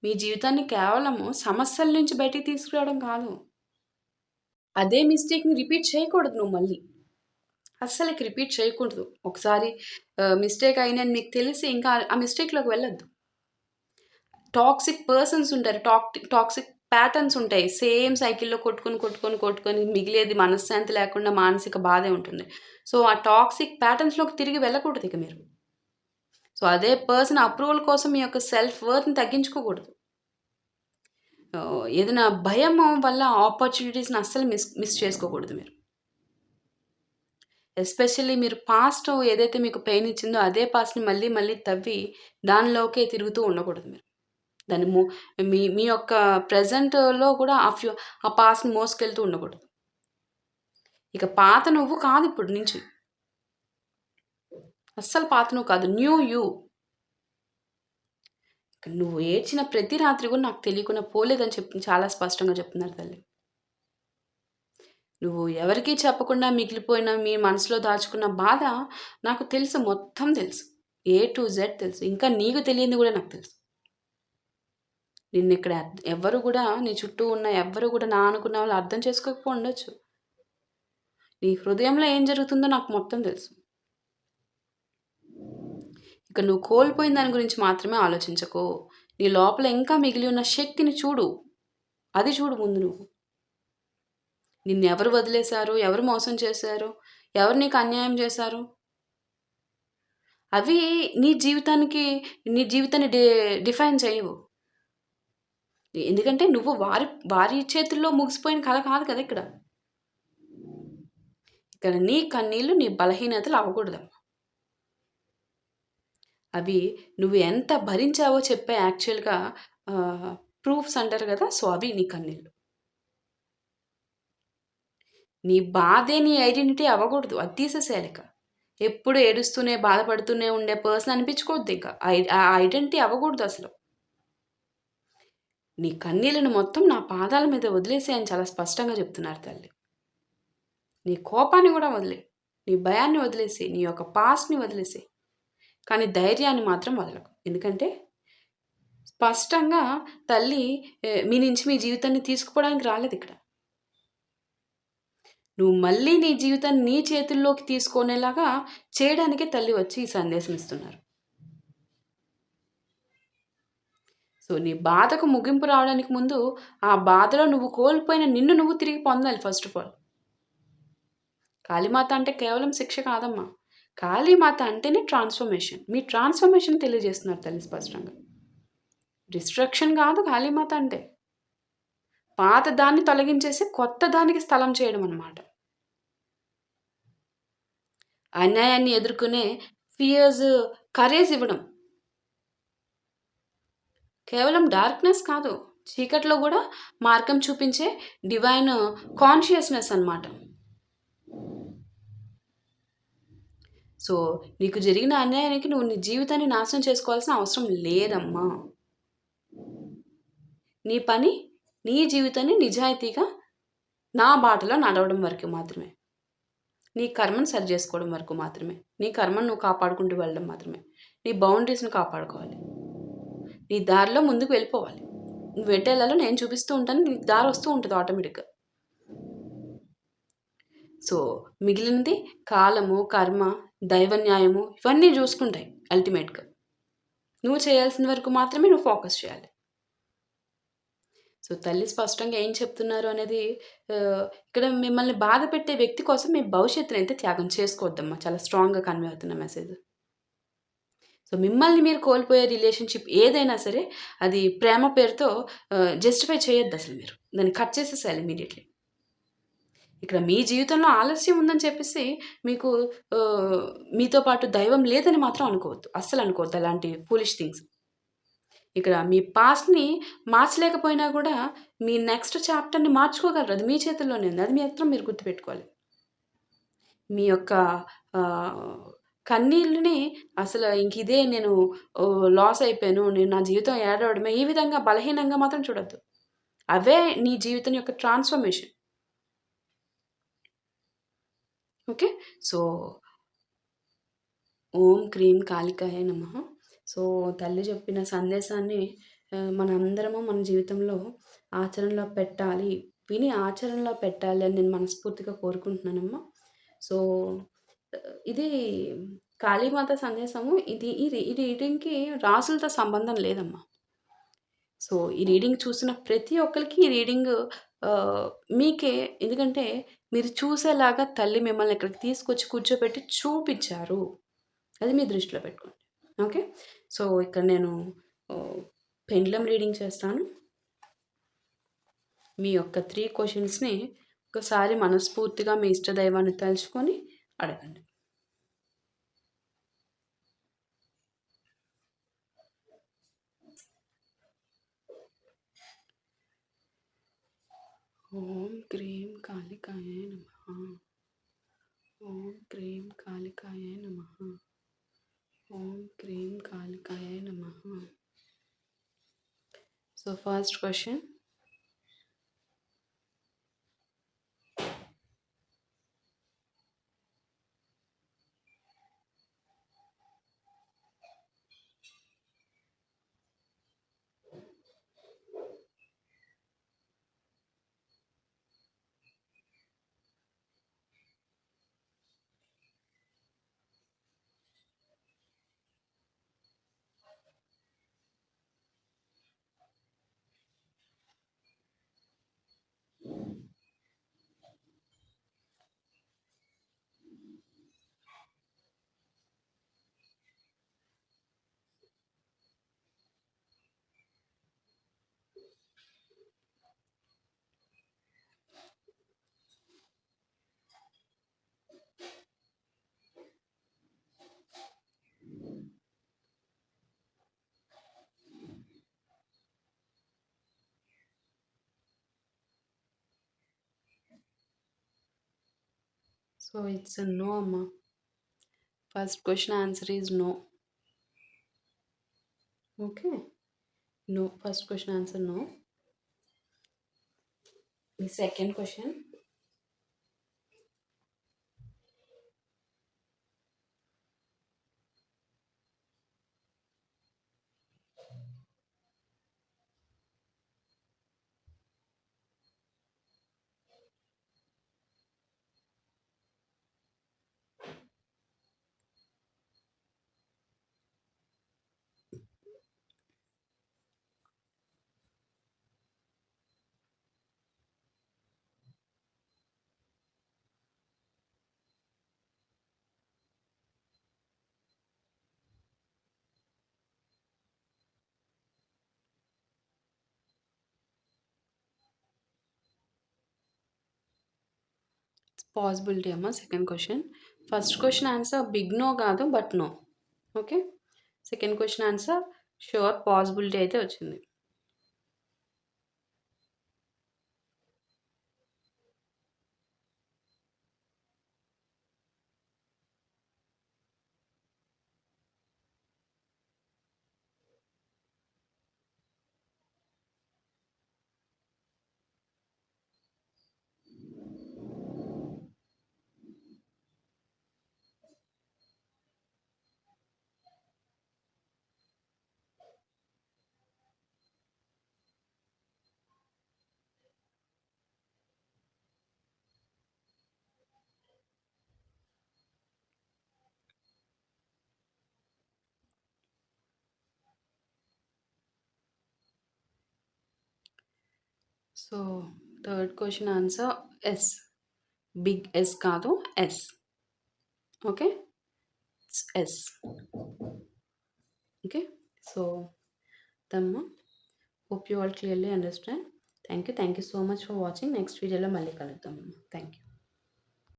మీ జీవితాన్ని కేవలము సమస్యల నుంచి బయటికి తీసుకురావడం కాదు. అదే మిస్టేక్‌ని రిపీట్ చేయకూడదు నువ్వు మళ్ళీ. అస్సలకి రిపీట్ చేయకూడదు. ఒకసారి మిస్టేక్ అయిందని మీకు తెలిసి ఇంకా ఆ మిస్టేక్‌లోకి వెళ్ళొద్దు. టాక్సిక్ పర్సన్స్ ఉంటారు. టాక్సిక్ ప్యాటర్న్స్ ఉంటాయి. సేమ్ సైకిల్‌లో కొట్టుకొని మిగిలేది మనశ్శాంతి లేకుండా మానసిక బాధే ఉంటుంది. సో, ఆ టాక్సిక్ ప్యాటర్న్స్‌లోకి తిరిగి వెళ్ళకూడదు ఇక మీరు. సో, అదే పర్సన్ అప్రూవల్ కోసం మీ యొక్క సెల్ఫ్ వర్త్‌ని తగ్గించుకోకూడదు. ఏదైనా భయము వల్ల ఆపర్చునిటీస్‌ని అస్సలు మిస్ చేసుకోకూడదు మీరు. ఎస్పెషల్లీ మీరు పాస్ట్ ఏదైతే మీకు పెయిన్ ఇచ్చిందో అదే పాస్ట్‌ని మళ్ళీ మళ్ళీ తవ్వి దానిలోకే తిరుగుతూ ఉండకూడదు మీరు. దాన్ని మీ మీ యొక్క ప్రెజెంట్‌లో కూడా ఆ పాస్ట్‌ని మోసుకెళ్తూ ఉండకూడదు. ఇక పాత నువ్వు కాదు ఇప్పటి నుంచి. అస్సలు పాత నువ్వు కాదు. New you. నువ్వు ఏడ్చిన ప్రతి రాత్రి కూడా నాకు తెలియకుండా పోలేదని చాలా స్పష్టంగా చెప్తున్నారు తల్లి. నువ్వు ఎవరికీ చెప్పకుండా మిగిలిపోయిన మీ మనసులో దాచుకున్న బాధ నాకు తెలుసు. మొత్తం తెలుసు. ఏ టు జెడ్ తెలుసు. ఇంకా నీకు తెలియంది కూడా నాకు తెలుసు. నిన్నిక్కడ ఎవ్వరు గూడా నీ చుట్టూ ఉన్న ఎవ్వరు గూడా నా అనుకున్న వాళ్ళు అర్థం చేసుకోకపోయుండొచ్చు. నీ హృదయంలో ఏం జరుగుతుందో నాకు మొత్తం తెలుసు. ఇక నువ్వు కోల్పోయిన దాని గురించి మాత్రమే ఆలోచించకు. నీ లోపల ఇంకా మిగిలి ఉన్న శక్తిని చూడు. అది చూడు ముందు నువ్వు. నిన్నెవరు వదిలేశారు? ఎవరు మోసం చేశారు? ఎవరు నీకు అన్యాయం చేశారు? అవి నీ జీవితాన్ని డిఫైన్ చేయవు. ఎందుకంటే నువ్వు వారి చేతుల్లో ముగిసిపోయిన కథ కాదు కదా ఇక్కడ. ఇక్కడ నీ కన్నీళ్ళు, నీ బలహీనతలు అవ్వకూడదమ్మా. అవి నువ్వు ఎంత భరించావో చెప్పే యాక్చువల్‌గా ప్రూఫ్స్ అంటారు కదా! సో, అవి నీ కన్నీళ్ళు. నీ బాధే నీ ఐడెంటిటీ అవ్వకూడదు. అది తీసేసేయాలిక. ఎప్పుడు ఏడుస్తూనే, బాధపడుతూనే ఉండే పర్సన్ అనిపించుకోవద్దింక. ఆ ఐడెంటిటీ అవ్వకూడదసలు. నీ కన్నీళ్ళను మొత్తం నా పాదాల మీద వదిలేసేయి అని చాలా స్పష్టంగా చెప్తున్నారు తల్లి. నీ కోపాన్ని గూడా వదిలేయి. నీ భయాన్ని వదిలేసేయి. నీ యొక్క పాస్ట్‌ని వదిలేసేయి. కానీ ధైర్యాన్ని మాత్రం వదలకు. ఎందుకంటే స్పష్టంగా తల్లి మీ నుంచి మీ జీవితాన్ని తీసుకుపోవడానికి రాలేదిక్కడ. నువ్వు మళ్ళీ నీ జీవితాన్ని నీ చేతుల్లోకి తీసుకునేలాగా చేయడానికే తల్లి వచ్చి ఈ సందేశం ఇస్తున్నారు. సో, నీ బాధకు ముగింపు రావడానికి ముందు ఆ బాధలో నువ్వు కోల్పోయిన నిన్ను నువ్వు తిరిగి పొందాలి ఫస్ట్ ఆఫ్ ఆల్. కాళీమాత అంటే కేవలం శిక్ష కాదమ్మా. కాళీమాత అంటేనే ట్రాన్స్‌ఫర్మేషన్. మీ ట్రాన్స్‌ఫర్మేషన్ తెలియజేస్తున్నారు తల్లి స్పష్టంగా. డిస్ట్రక్షన్ కాదు కాళీమాత అంటే. పాత దాన్ని తొలగించేసి కొత్త దానికి స్థలం చేయడం అన్నమాట. అన్యాయాన్ని ఎదుర్కొనే ఫియర్స్ కరేజ్ ఇవ్వడం. కేవలం డార్క్‌నెస్ కాదు. చీకట్లో గూడా మార్గం చూపించే డివైన్ కాన్షియస్‌నెస్ అన్నమాట. సో, నీకు జరిగిన అన్యాయానికి నువ్వు నీ జీవితాన్ని నాశనం చేసుకోవాల్సిన అవసరం లేదమ్మా. నీ పని నీ జీవితాన్ని నిజాయితీగా నా బాటలో నడవడం వరకు మాత్రమే. నీ కర్మను సరి చేసుకోవడం వరకు మాత్రమే. నీ కర్మను నువ్వు కాపాడుకుంటూ వెళ్ళడం మాత్రమే. నీ బౌండరీస్‌ని కాపాడుకోవాలి. నీ దారిలో ముందుకు వెళ్ళిపోవాలి. నువ్వు ఎటెళ్ళాలో నేను చూపిస్తూ ఉంటాను. నీకు దారి వస్తూ ఉంటది ఆటోమేటిక్‌గా. సో, మిగిలినది కాలము, కర్మ, దైవ న్యాయము ఇవన్నీ చూసుకుంటాయి అల్టిమేట్‌గా. నువ్వు చేయాల్సిన వరకు మాత్రమే నువ్వు ఫోకస్ చేయాలి. సో, సో, తల్లి స్పష్టంగా ఏం చెప్తున్నారు అనేది ఇక్కడ మిమ్మల్ని బాధ పెట్టే వ్యక్తి కోసం మీ భవిష్యత్తునైతే త్యాగం చేసుకోవద్దమ్మా. చాలా స్ట్రాంగ్‌గా కన్వే అవుతున్న మెసేజ్. సో, మిమ్మల్ని మీరు కోల్పోయే రిలేషన్‌షిప్ ఏదైనా సరే, అది ప్రేమ పేరుతో జస్టిఫై చేయొద్దసలు మీరు. దాన్ని కట్ చేసేసేయాలి ఇమ్మీడియేట్‌లీ. ఇక్కడ మీ జీవితంలో ఆలస్యం ఉందని చెప్పేసి మీకు మీతో పాటు దైవం లేదని మాత్రం అనుకోవద్దు. అస్సలనుకోవద్దు అలాంటి ఫూలిష్ థింగ్స్. ఇక్కడ మీ పాస్ట్‌ని మార్చలేకపోయినా గూడా, మీ నెక్స్ట్ చాప్టర్‌ని మార్చుకోగలరు. అది మీ చేతుల్లోనే ఉంది. అది మాత్రం మీరు గుర్తుపెట్టుకోవాలి. మీ యొక్క ఆహ్, కన్నీళ్ళని అసలు ఇంకిదే నేను లాస్ అయిపోయాను. నేను నా జీవితం ఏడవడమే ఈ విధంగా బలహీనంగా మాత్రం చూడొద్దు. అవే నీ జీవితం యొక్క ట్రాన్స్‌ఫర్మేషన్. ఓకే. సో, ఓం క్రీం కాళికాయ నమః. సో, తల్లి చెప్పిన సందేశాన్ని మనందరము మన జీవితంలో ఆచరణలో పెట్టాలి. విని ఆచరణలో పెట్టాలి అని నేను మనస్ఫూర్తిగా కోరుకుంటున్నానమ్మా. సో, ఇది కాళీమాత సందేశము. ఈ రీడింగ్‌కి రాసులతో సంబంధం లేదమ్మా. సో, ఈ రీడింగ్ చూసిన ప్రతి ఒక్కళ్ళకి ఈ రీడింగ్ ఆహ్, మీకే ఎందుకంటే మీరు చూసేలాగా తల్లి మిమ్మల్ని ఇక్కడికి తీసుకొచ్చి కూర్చోబెట్టి చూపిచ్చారు. అది మీ దృష్టిలో పెట్టుకోండి. ఓకే. సో, ఇక్కడ నేను ఆహ్, పెండ్లమ్ రీడింగ్ చేస్తాను. మీ యొక్క 3 క్వెషన్స్‌ని ఒకసారి మనస్ఫూర్తిగా మీ ఇష్ట దైవాన్ని తలుచుకొని అడగండి. ఓం క్రీం కాళికాయై నమః. ఓం క్రీం కాళికాయై నమః. ఓం క్రీం కాళికాయై నమః. So, first question. So, it's a no అమ్మా. First question answer is no. Okay. No. First question answer no. మీ సెకండ్ క్వెషన్. పాసిబిలిటీ అమ్మా second question. First question answer big no కాదు. But no. Okay. Second question answer sure possibility అయితే వచ్చింది. So third question answer yes. Big yes కాదు, yes. Okay. It's yes. Okay. So దమ్మా, hope you all clearly understand. Thank you so much for watching. Next వీడియోలో మళ్ళీ కలుద్దాం. Thank you.